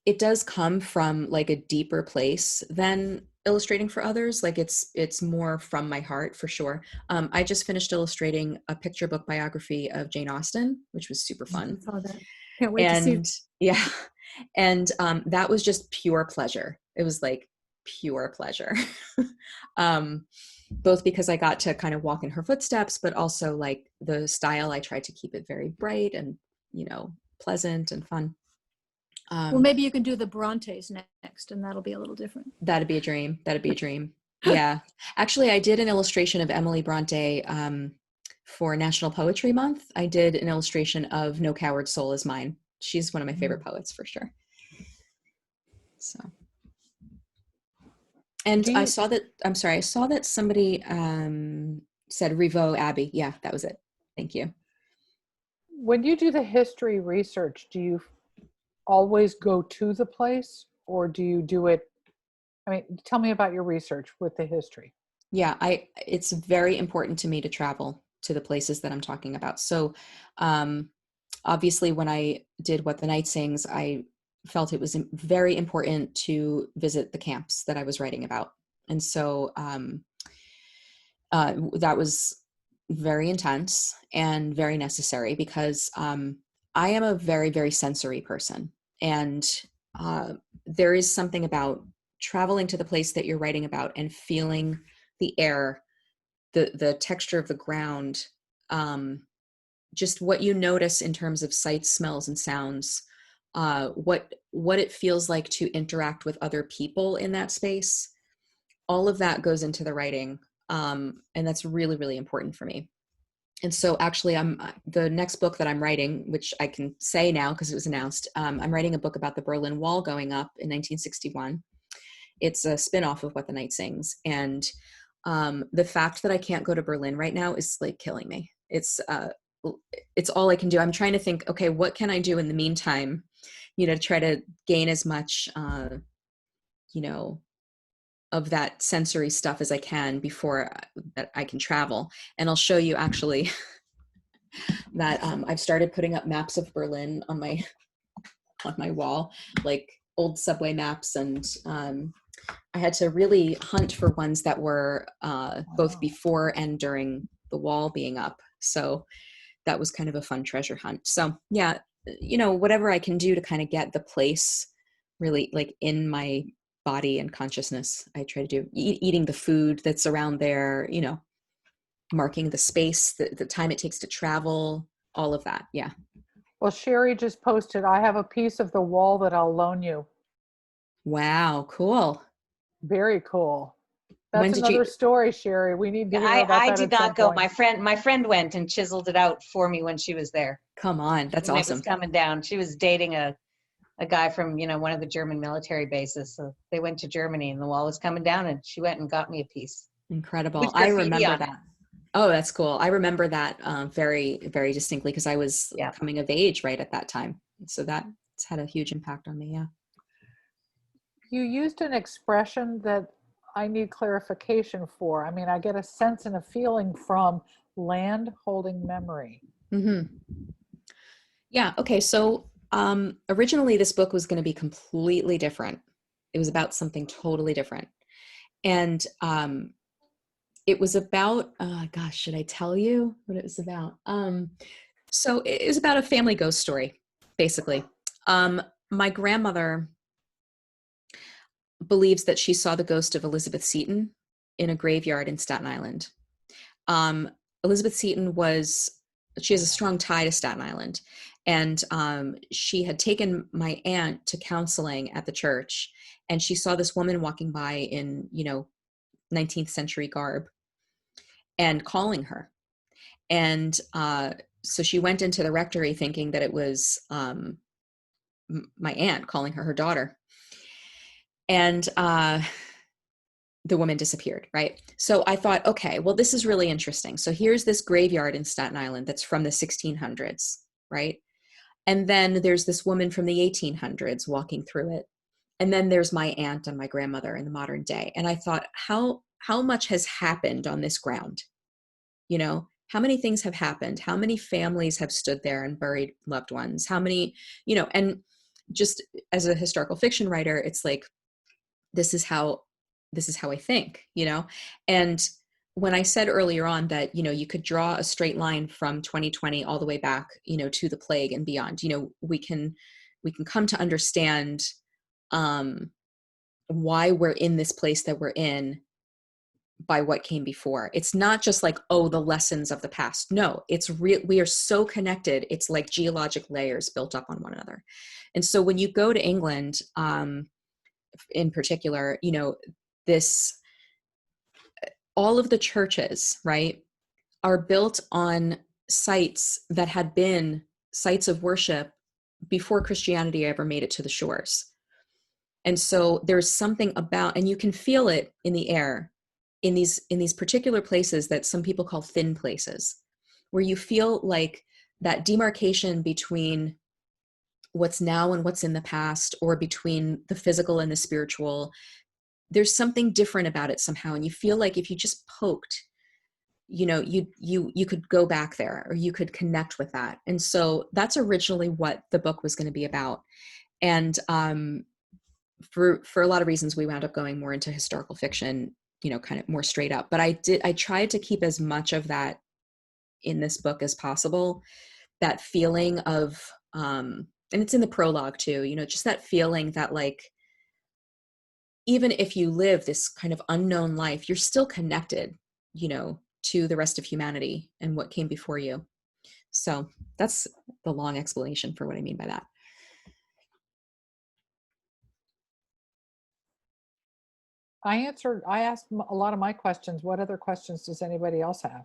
it does come from like a deeper place than illustrating for others. Like it's more from my heart for sure. I just finished illustrating a picture book biography of Jane Austen, which was super fun. I saw that. Can't wait to see it. Yeah, and that was just pure pleasure. It was like pure pleasure. Both because I got to kind of walk in her footsteps, but also like the style, I tried to keep it very bright and, pleasant and fun. Well, maybe you can do the Brontes next, and that'll be a little different. That'd be a dream. That'd be a dream. Yeah. Actually, I did an illustration of Emily Bronte for National Poetry Month. I did an illustration of No Coward Soul Is Mine. She's one of my favorite poets for sure. So. And I saw that somebody said Rivaux Abbey. Yeah, that was it. Thank you. When you do the history research, do you always go to the place, or do you do it? I mean, tell me about your research with the history. Yeah, it's very important to me to travel to the places that I'm talking about. So obviously when I did What the Night Sings, I felt it was very important to visit the camps that I was writing about. And so that was very intense and very necessary because I am a very, very sensory person. And there is something about traveling to the place that you're writing about and feeling the air, the texture of the ground, just what you notice in terms of sights, smells, and sounds, what it feels like to interact with other people in that space. All of that goes into the writing, and that's really, really important for me. And so actually the next book that I'm writing, which I can say now because it was announced, I'm writing a book about the Berlin Wall going up in 1961. It's a spin-off of What the Night Sings. And the fact that I can't go to Berlin right now is like killing me. It's all I can do. I'm trying to think, okay, what can I do in the meantime, to try to gain as much, of that sensory stuff as I can before that I can travel. And I'll show you actually that I've started putting up maps of Berlin on my wall, like old subway maps and I had to really hunt for ones that were both Wow. before and during the wall being up. So that was kind of a fun treasure hunt. So yeah, whatever I can do to kind of get the place really like in my body and consciousness, I try to do. Eating the food that's around there, marking the space, the time it takes to travel, all of that. Yeah. Well, Sherry just posted, I have a piece of the wall that I'll loan you. Wow. Cool. Very cool. When That's did you? another story, Sherry. We need to hear I, about I that did at some not go. point. My friend went and chiseled it out for me when she was there. Come on. That's When it awesome. was coming down. She was dating a guy from, one of the German military bases. So they went to Germany and the wall was coming down and she went and got me a piece. Incredible. With I graffiti remember on it. that. Oh, that's cool. I remember that very, very distinctly because I was Yeah. coming of age right at that time. So that's had a huge impact on me. Yeah. You used an expression that I need clarification for. I mean, I get a sense and a feeling from land holding memory. Hmm. Yeah. Okay. So originally this book was going to be completely different. It was about something totally different. And it was about, gosh, should I tell you what it was about? So it was about a family ghost story, basically. My grandmother believes that she saw the ghost of Elizabeth Seton in a graveyard in Staten Island. Elizabeth Seton she has a strong tie to Staten Island. And she had taken my aunt to counseling at the church. And she saw this woman walking by in, 19th century garb and calling her. And so she went into the rectory thinking that it was my aunt calling her daughter. And the woman disappeared, right? So I thought, okay, well, this is really interesting. So here's this graveyard in Staten Island that's from the 1600s, right? And then there's this woman from the 1800s walking through it. And then there's my aunt and my grandmother in the modern day. And I thought, how much has happened on this ground? How many things have happened? How many families have stood there and buried loved ones? How many, and just as a historical fiction writer, it's like, this is how I think, and when I said earlier on that, you could draw a straight line from 2020 all the way back, to the plague and beyond, we can come to understand why we're in this place that we're in by what came before. It's not just like, oh, the lessons of the past. No, it's real. We are so connected. It's like geologic layers built up on one another. And so when you go to England, in particular, all of the churches, right, are built on sites that had been sites of worship before Christianity ever made it to the shores. And so there's something about, and you can feel it in the air, in these particular places that some people call thin places, where you feel like that demarcation between what's now and what's in the past, or between the physical and the spiritual. There's something different about it somehow. And you feel like if you just poked, you could go back there, or you could connect with that. And so that's originally what the book was going to be about. And for a lot of reasons, we wound up going more into historical fiction, kind of more straight up. But I tried to keep as much of that in this book as possible. That feeling of, and it's in the prologue too, just that feeling that, like, even if you live this kind of unknown life, you're still connected, to the rest of humanity and what came before you. So that's the long explanation for what I mean by that. I asked a lot of my questions. What other questions does anybody else have?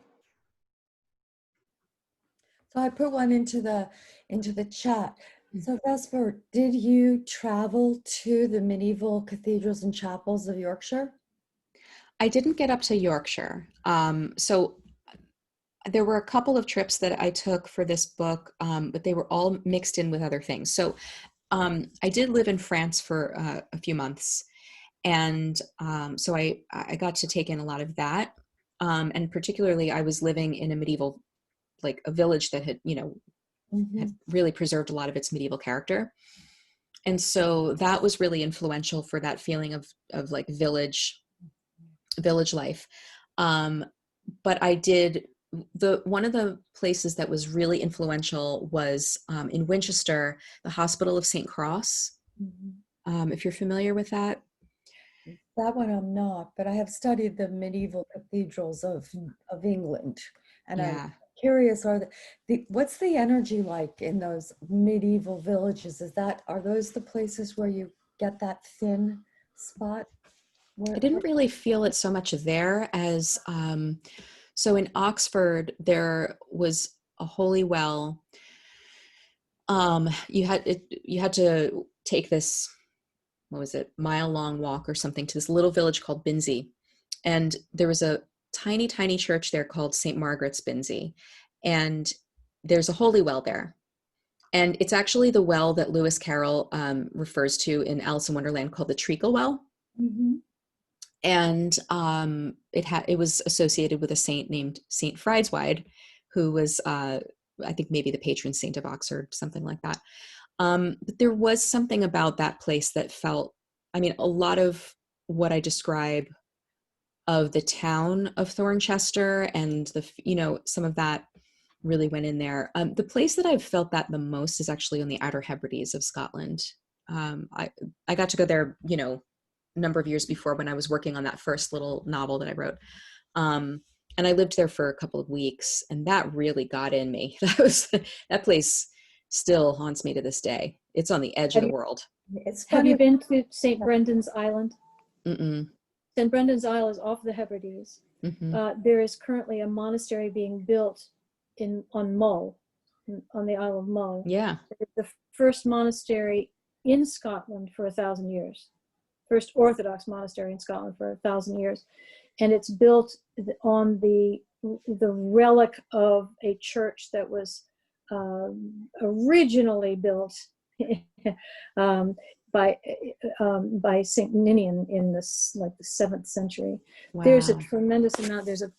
So I put one into the chat. So Vesper, did you travel to the medieval cathedrals and chapels of Yorkshire? I didn't get up to Yorkshire. So there were a couple of trips that I took for this book, but they were all mixed in with other things. So I did live in France for a few months. And so I got to take in a lot of that. And particularly, I was living in a medieval, like a village that had, had really preserved a lot of its medieval character. And so that was really influential for that feeling of like village life. But I did one of the places that was really influential was in Winchester, the Hospital of St. Cross. If you're familiar with that. That one I'm not, but I have studied the medieval cathedrals of England, and Yeah. I'm curious, what's the energy like in those medieval villages? Are those the places where you get that thin spot? I didn't really feel it so much there as, so in Oxford, there was a holy well. You had to take this, what was it, mile-long walk or something to this little village called Binsey. And there was a tiny, tiny church there called St. Margaret's Binsey. And there's a holy well there. And it's actually the well that Lewis Carroll refers to in Alice in Wonderland called the Treacle Well. Mm-hmm. And it was associated with a saint named Saint Frieswide, who was, I think maybe the patron saint of Oxford, something like that. But there was something about that place that felt, I mean, a lot of what I describe of the town of Thornchester and some of that really went in there. The place that I've felt that the most is actually on the Outer Hebrides of Scotland. I got to go there, a number of years before when I was working on that first little novel that I wrote. And I lived there for a couple of weeks, and that really got in me. That place still haunts me to this day. It's on the edge of the world. It's Have funny. you been to St. Brendan's Island? Mm-mm. St. Brendan's Isle is off the Hebrides. Mm-hmm. There is currently a monastery being built on Mull, on the Isle of Mull. Yeah. It's the first monastery in Scotland for 1,000 years. First Orthodox monastery in Scotland for 1,000 years. And it's built on the relic of a church that was originally built by Saint Ninian in the 7th century. Wow. There's a tremendous amount. There's a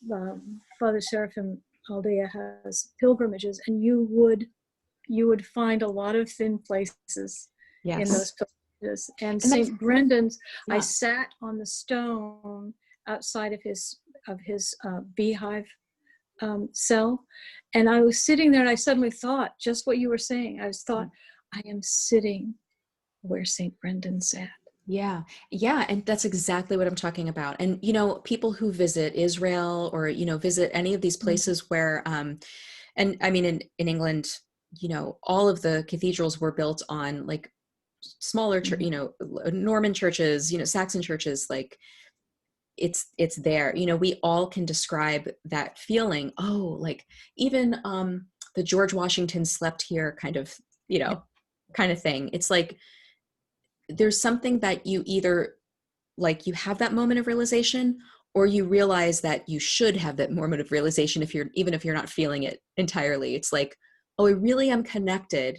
Father Seraphim Aldea has pilgrimages, and you would find a lot of thin places in those pilgrimages. And St. Brendan's, yeah. I sat on the stone outside of his beehive cell, and I was sitting there, and I suddenly thought just what you were saying. I am sitting where St. Brendan sat. Yeah. And that's exactly what I'm talking about. And, people who visit Israel or, visit any of these places where, and I mean, in England, all of the cathedrals were built on like smaller, Norman churches, Saxon churches, like it's there, we all can describe that feeling. Oh, like even the George Washington slept here kind of thing. It's like, there's something that you either like, you have that moment of realization, or you realize that you should have that moment of realization even if you're not feeling it entirely. It's like, oh, I really am connected.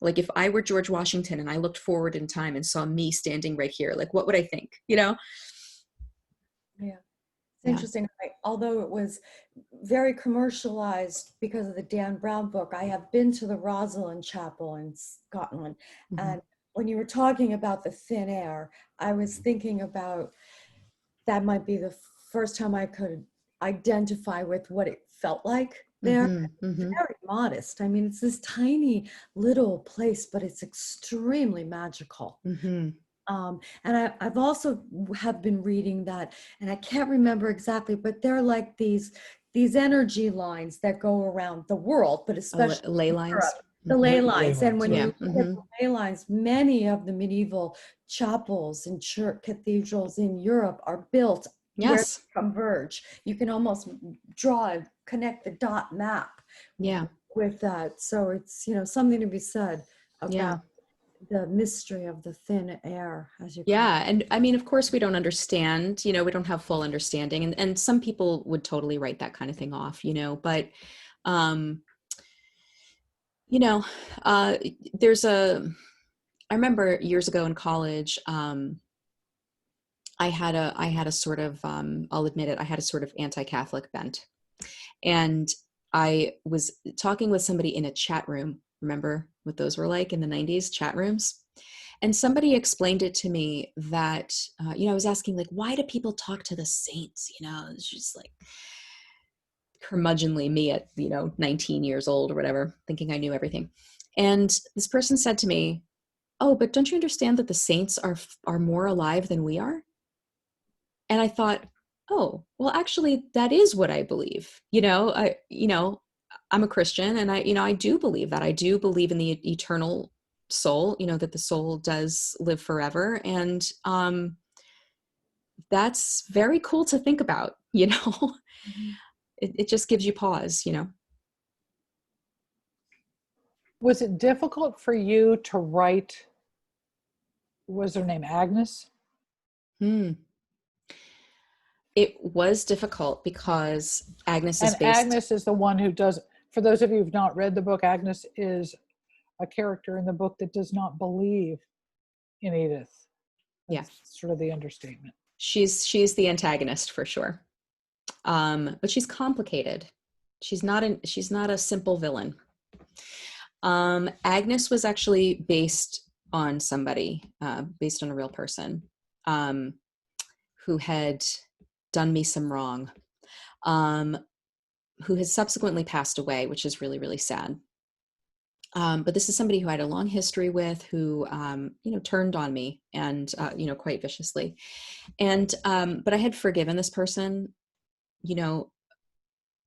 Like if I were George Washington and I looked forward in time and saw me standing right here, like what would I think? Yeah. It's interesting. Although it was very commercialized because of the Dan Brown book, I have been to the Rosalind Chapel in Scotland. Mm-hmm. And when you were talking about the thin air, I was thinking about that might be the first time I could identify with what it felt like there. Mm-hmm. Mm-hmm. It's very modest. I mean, it's this tiny little place, but it's extremely magical. Mm-hmm. And I've also have been reading that, and I can't remember exactly, but they're like these energy lines that go around the world, but especially ley lines. Europe, the ley lines. And when you look at the ley lines, many of the medieval chapels and church cathedrals in Europe are built where they converge. You can almost draw and connect the dot map with that. So it's, something to be said about the mystery of the thin air, as you call it. And I mean, of course we don't understand, we don't have full understanding, and some people would totally write that kind of thing off, but I remember years ago in college, I had a sort of, I'll admit it, I had a sort of anti-Catholic bent, and I was talking with somebody in a chat room. Remember what those were like in the 90s, chat rooms? And somebody explained it to me that, I was asking, like, why do people talk to the saints? It's just like curmudgeonly me at, 19 years old or whatever, thinking I knew everything. And this person said to me, oh, but don't you understand that the saints are more alive than we are? And I thought, oh, well, actually, that is what I believe. I'm a Christian, and I do believe that. I do believe in the eternal soul, that the soul does live forever. And that's very cool to think about, Mhm. It just gives you pause, Was it difficult for you to write, was her name Agnes? Hmm. It was difficult because Agnes is And based. Agnes is the one who does, for those of you who've not read the book, Agnes is a character in the book that does not believe in Edith. Yeah. That's sort of the understatement. She's the antagonist for sure. But she's complicated. She's not a simple villain. Agnes was actually based on somebody, based on a real person, who had done me some wrong, who has subsequently passed away, which is really, really sad. But this is somebody who I had a long history with, who, turned on me and, quite viciously. And, but I had forgiven this person,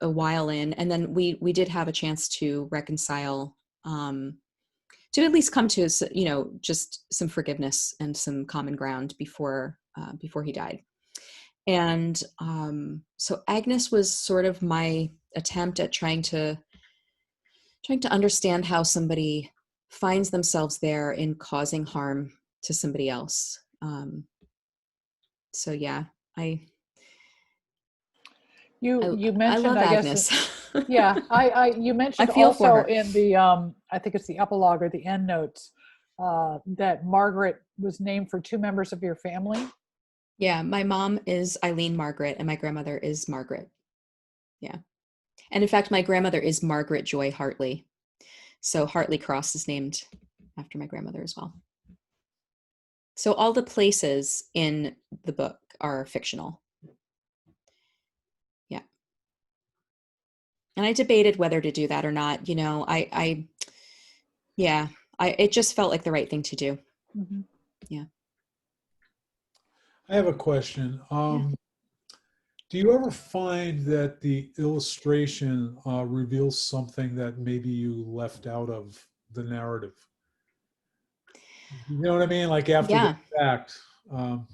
a while in, and then we did have a chance to reconcile, to at least come to, just some forgiveness and some common ground before he died. And so Agnes was sort of my attempt at trying to understand how somebody finds themselves there in causing harm to somebody else. So yeah, You I mentioned, love I Agnes. guess, yeah, you mentioned I feel for also her. in the, I think it's the epilogue or the end notes, that Margaret was named for two members of your family. Yeah, my mom is Eileen Margaret, and my grandmother is Margaret. Yeah. And in fact, my grandmother is Margaret Joy Hartley. So Hartley Cross is named after my grandmother as well. So all the places in the book are fictional. Yeah. And I debated whether to do that or not. It just felt like the right thing to do. Mm-hmm. Yeah. I have a question. Do you ever find that the illustration reveals something that maybe you left out of the narrative? You know what I mean? Like after the Yeah. fact. Um,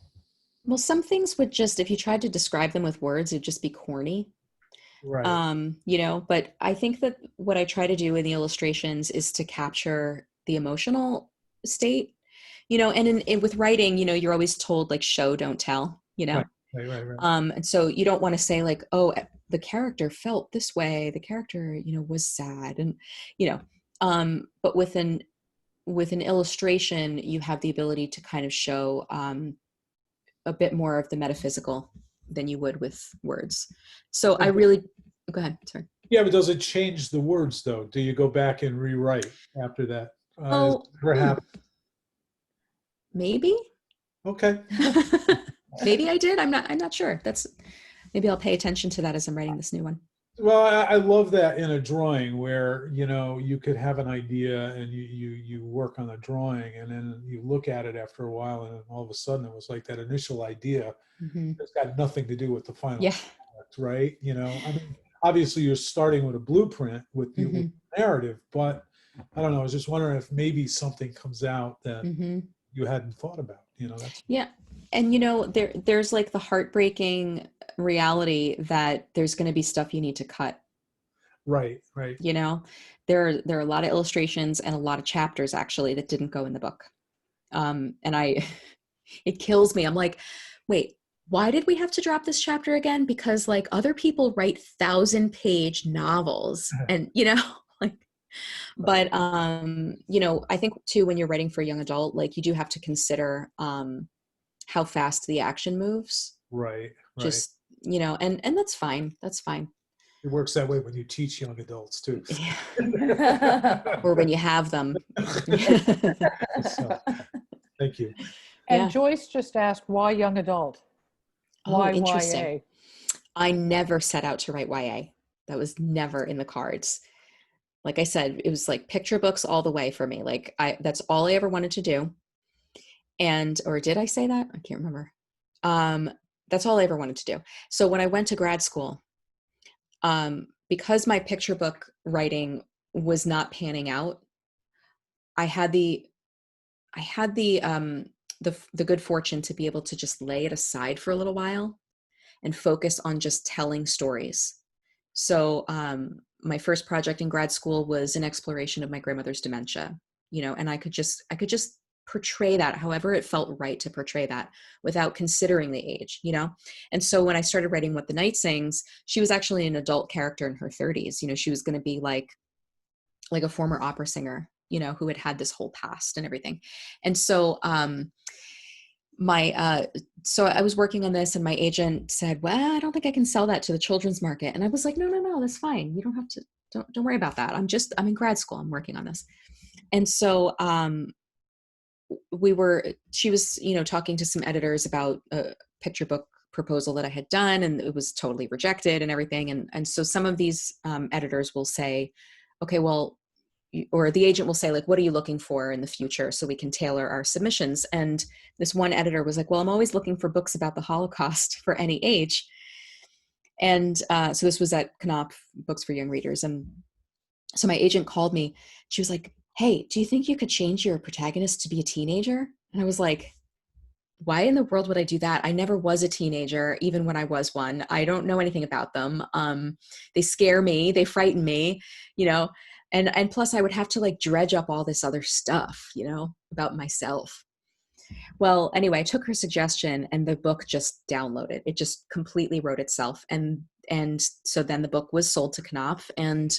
Well, some things would just, if you tried to describe them with words, it'd just be corny. right. But I think that what I try to do in the illustrations is to capture the emotional state, and with writing, you're always told like show, don't tell, Right. and so you don't want to say like, oh, the character felt this way, the character, was sad, and, but with an illustration, you have the ability to kind of show, a bit more of the metaphysical than you would with words. So I really, go ahead, sorry. Yeah, but does it change the words though? Do you go back and rewrite after that? Perhaps. Maybe. Okay. Maybe I did. I'm not sure. Maybe I'll pay attention to that as I'm writing this new one. Well, I love that in a drawing where, you could have an idea and you work on a drawing and then you look at it after a while and then all of a sudden it was like that initial idea that's got nothing to do with the final product, right? I mean, obviously you're starting with a blueprint with the narrative, but I don't know, I was just wondering if maybe something comes out that you hadn't thought about, that's. Yeah. And there's like the heartbreaking reality that there's going to be stuff you need to cut. Right. There are a lot of illustrations and a lot of chapters actually that didn't go in the book. And it kills me. I'm like, wait, why did we have to drop this chapter again? Because like other people write 1,000-page novels and, but, I think too, when you're writing for a young adult, like you do have to consider, how fast the action moves. Right. Just, and that's fine. That's fine. It works that way when you teach young adults too. Or when you have them. So, Thank you. And Yeah. Joyce just asked, why young adult? Oh, Why interesting. YA? I never set out to write YA. That was never in the cards. Like I said, it was like picture books all the way for me. Like that's all I ever wanted to do. And, or did I say that? I can't remember. That's all I ever wanted to do. So when I went to grad school, because my picture book writing was not panning out, I had the good fortune to be able to just lay it aside for a little while and focus on just telling stories. So my first project in grad school was an exploration of my grandmother's dementia, and I could just portray that however it felt right to portray that without considering the age, And so when I started writing What the Night Sings, she was actually an adult character in her 30s. She was going to be like a former opera singer, who had this whole past and everything. And so so I was working on this, and my agent said, well, I don't think I can sell that to the children's market. And I was like, no, that's fine. You don't have to, don't worry about that. I'm in grad school. I'm working on this. And so she was, talking to some editors about a picture book proposal that I had done, and it was totally rejected and everything. And so some of these editors will say, okay, well, or the agent will say, like, what are you looking for in the future so we can tailor our submissions? And this one editor was like, well, I'm always looking for books about the Holocaust for any age. And so this was at Knopf, Books for Young Readers. And so my agent called me. She was like, hey, do you think you could change your protagonist to be a teenager? And I was like, why in the world would I do that? I never was a teenager, even when I was one. I don't know anything about them. They scare me. They frighten me, and plus I would have to like dredge up all this other stuff, about myself. Well, anyway, I took her suggestion, and the book just downloaded. It just completely wrote itself. And so then the book was sold to Knopf, and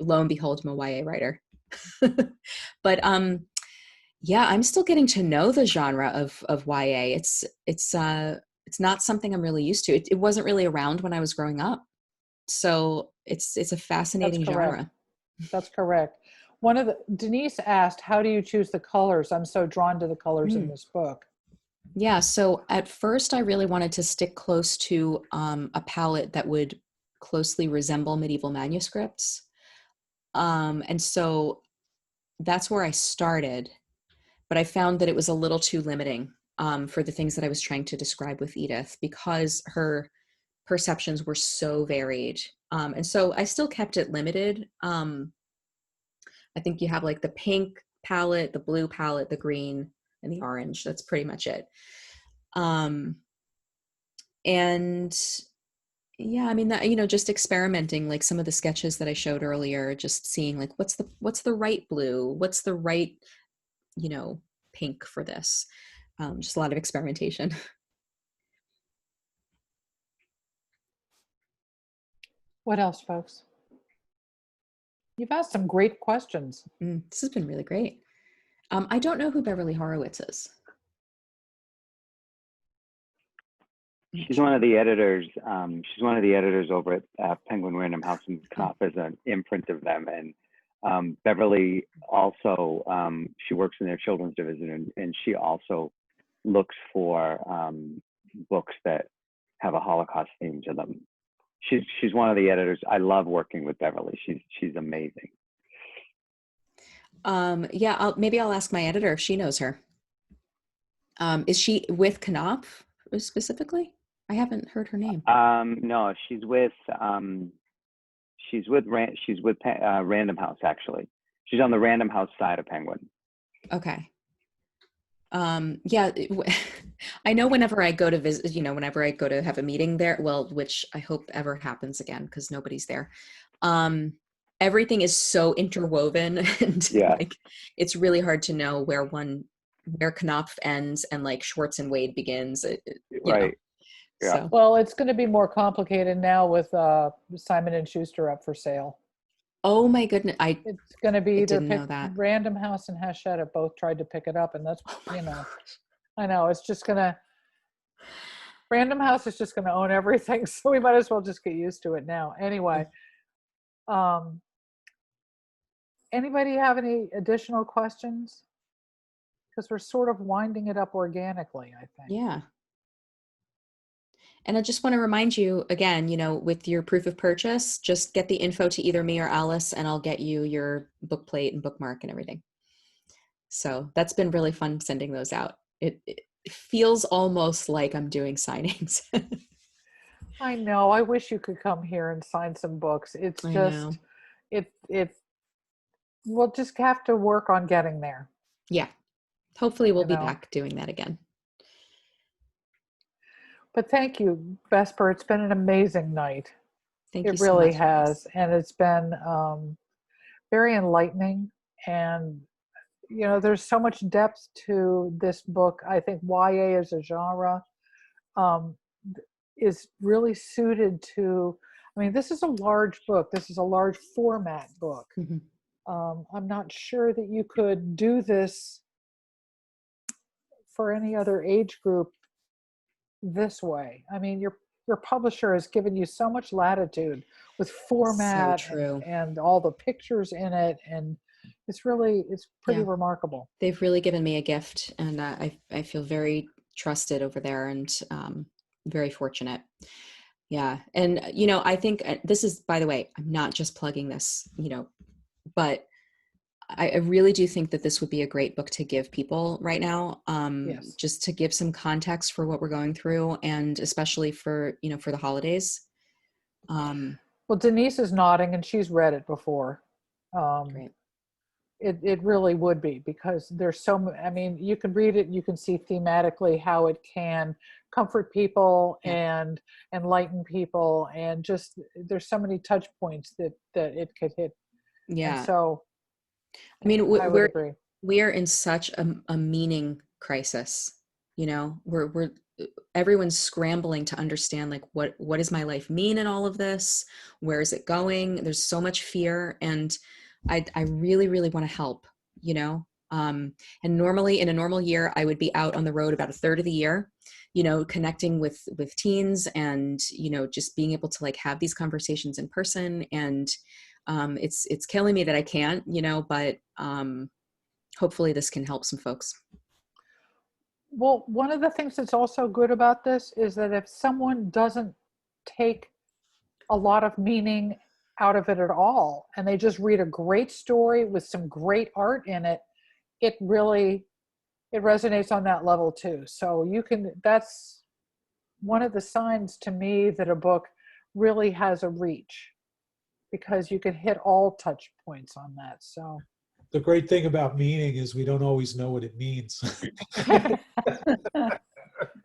lo and behold, I'm a YA writer. But yeah, I'm still getting to know the genre of YA. It's not something I'm really used to. It wasn't really around when I was growing up. So it's a fascinating genre. That's correct. Denise asked, how do you choose the colors? I'm so drawn to the colors in this book. Yeah, so at first I really wanted to stick close to a palette that would closely resemble medieval manuscripts. And so that's where I started, but I found that it was a little too limiting for the things that I was trying to describe with Edith, because her perceptions were so varied. And so I still kept it limited. I think you have like the pink palette, the blue palette, the green, and the orange. That's pretty much it. And yeah, I mean, that, just experimenting, like some of the sketches that I showed earlier, just seeing like, what's the right blue? What's the right, pink for this? Just a lot of experimentation. What else, folks? You've asked some great questions. This has been really great. I don't know who Beverly Horowitz is. She's one of the editors. She's one of the editors over at Penguin Random House, and Knopf is an imprint of them. And Beverly also, she works in their children's division, and she also looks for books that have a Holocaust theme to them. She's one of the editors. I love working with Beverly. She's amazing. Yeah, maybe I'll ask my editor if she knows her. Is she with Knopf specifically? I haven't heard her name. No, she's with Random House, actually. She's on the Random House side of Penguin. Okay. Yeah, I know whenever I go to visit, whenever I go to have a meeting there, well, which I hope ever happens again because nobody's there. Everything is so interwoven, and like it's really hard to know where Knopf ends and like Schwartz and Wade begins. Right. Yeah. So. Well, it's going to be more complicated now with Simon and Schuster up for sale. Oh my goodness! It's going to be either Random House and Hachette have both tried to pick it up, and that's I know it's just going to. Random House is just going to own everything, so we might as well just get used to it now. Anyway, anybody have any additional questions? because we're sort of winding it up organically, I think. Yeah. And I just want to remind you again, with your proof of purchase, just get the info to either me or Alice, and I'll get you your book plate and bookmark and everything. So that's been really fun sending those out. It feels almost like I'm doing signings. I know. I wish you could come here and sign some books. It's I just, know. we'll just have to work on getting there. Yeah. Hopefully we'll You be know. back doing that again. But thank you, Vesper. It's been an amazing night. Thank you It so really much. has. And it's been very enlightening. And, there's so much depth to this book. I think YA as a genre is really suited to, this is a large book. This is a large format book. Mhm. I'm not sure that you could do this for any other age group this way. Your publisher has given you so much latitude with format true. and all the pictures in it, and it's pretty Yeah. remarkable. They've really given me a gift, and I feel very trusted over there, and very fortunate. Yeah. And, I think this is, by the way, I'm not just plugging this, but I really do think that this would be a great book to give people right now. Yes. Just to give some context for what we're going through, and especially for, for the holidays. Well, Denise is nodding and she's read it before. Great. It really would be, because there's you can read it, you can see thematically how it can comfort people and enlighten people, and just there's so many touch points that it could hit. Yeah. And so I would agree. We are in such a meaning crisis. We're everyone's scrambling to understand, like, what does my life mean in all of this? Where is it going? There's so much fear, and I really, really want to help, and normally in a normal year, I would be out on the road about a third of the year, connecting with teens, and, just being able to, like, have these conversations in person. And it's killing me that I can't, but hopefully this can help some folks. Well, one of the things that's also good about this is that if someone doesn't take a lot of meaning out of it at all, and they just read a great story with some great art in it, it resonates on that level too. So that's one of the signs to me that a book really has a reach, because you can hit all touch points on that. So The great thing about meaning is we don't always know what it means.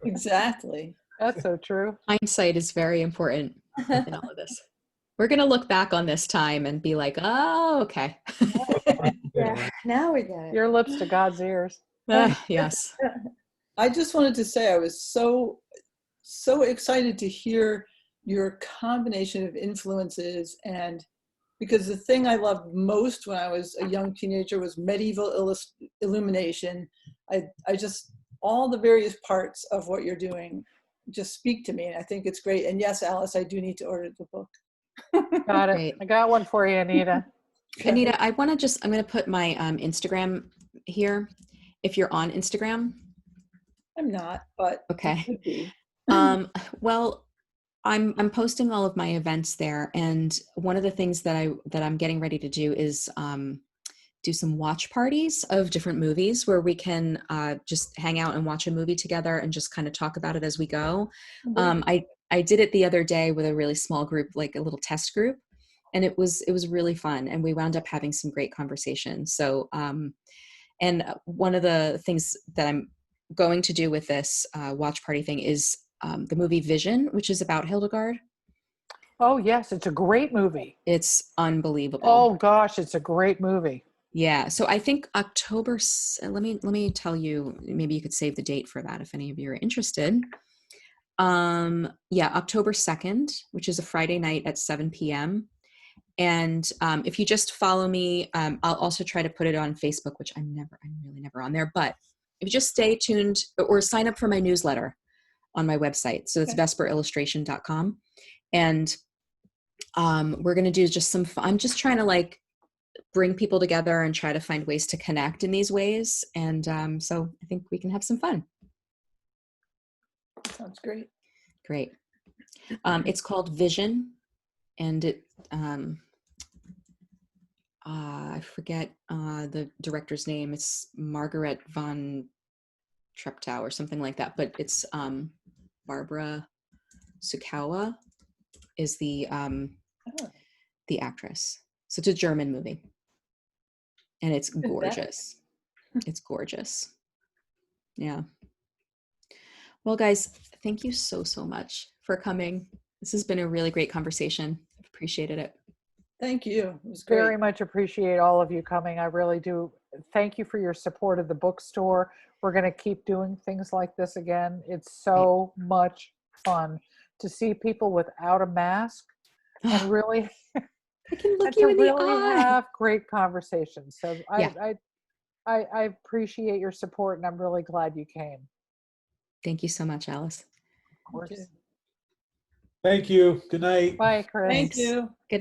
Exactly. that's so true. Hindsight is very important in all of this. We're going to look back on this time and be like, oh, okay. Yeah, now we get it. Your lips to God's ears. Yes. I just wanted to say I was so excited to hear your combination of influences, and because the thing I loved most when I was a young teenager was medieval illumination. I just, all the various parts of what you're doing just speak to me, and I think it's great. And yes, Alice, I do need to order the book. Got it. Great. I got one for you, Anita. Anita, I'm going to put my Instagram here. If you're on Instagram. I'm not, but Okay. it could be. Well, I'm posting all of my events there, and one of the things that I'm getting ready to do is do some watch parties of different movies where we can just hang out and watch a movie together and just kind of talk about it as we go. I did it the other day with a really small group, like a little test group, and it was really fun, and we wound up having some great conversations. So and one of the things that I'm going to do with this watch party thing is the movie Vision, which is about Hildegard. Oh yes, it's a great movie. It's unbelievable. Oh gosh, it's a great movie. Yeah. So I think October, let me tell you, maybe you could save the date for that if any of you are interested. Yeah, October 2nd, which is a Friday night at 7 p.m. And if you just follow me, I'll also try to put it on Facebook, which I'm really never on there. But if you just stay tuned or sign up for my newsletter on my website. So it's vesperillustration.com. And we're going to do just I'm just trying to, like, bring people together and try to find ways to connect in these ways. And so I think we can have some fun. Sounds great. Great. It's called Vision, and it I forget the director's name. It's Margaret von Treptow or something like that, but it's Barbara Sukowa is the actress. So it's a German movie, and it's that? gorgeous. It's gorgeous. Yeah. Well, guys, thank you so much for coming. This has been a really great conversation. I've appreciated it. Thank you. It was great. Very much appreciate all of you coming. I really do. Thank you for your support of the bookstore. We're going to keep doing things like this again. It's so much fun to see people without a mask and really I can look and you to in the really eye. have great conversations. So Yeah. I appreciate your support, and I'm really glad you came. Thank you so much, Alice. Of course. you. Thank you. Good night. Bye, Chris. Thank Thanks. you.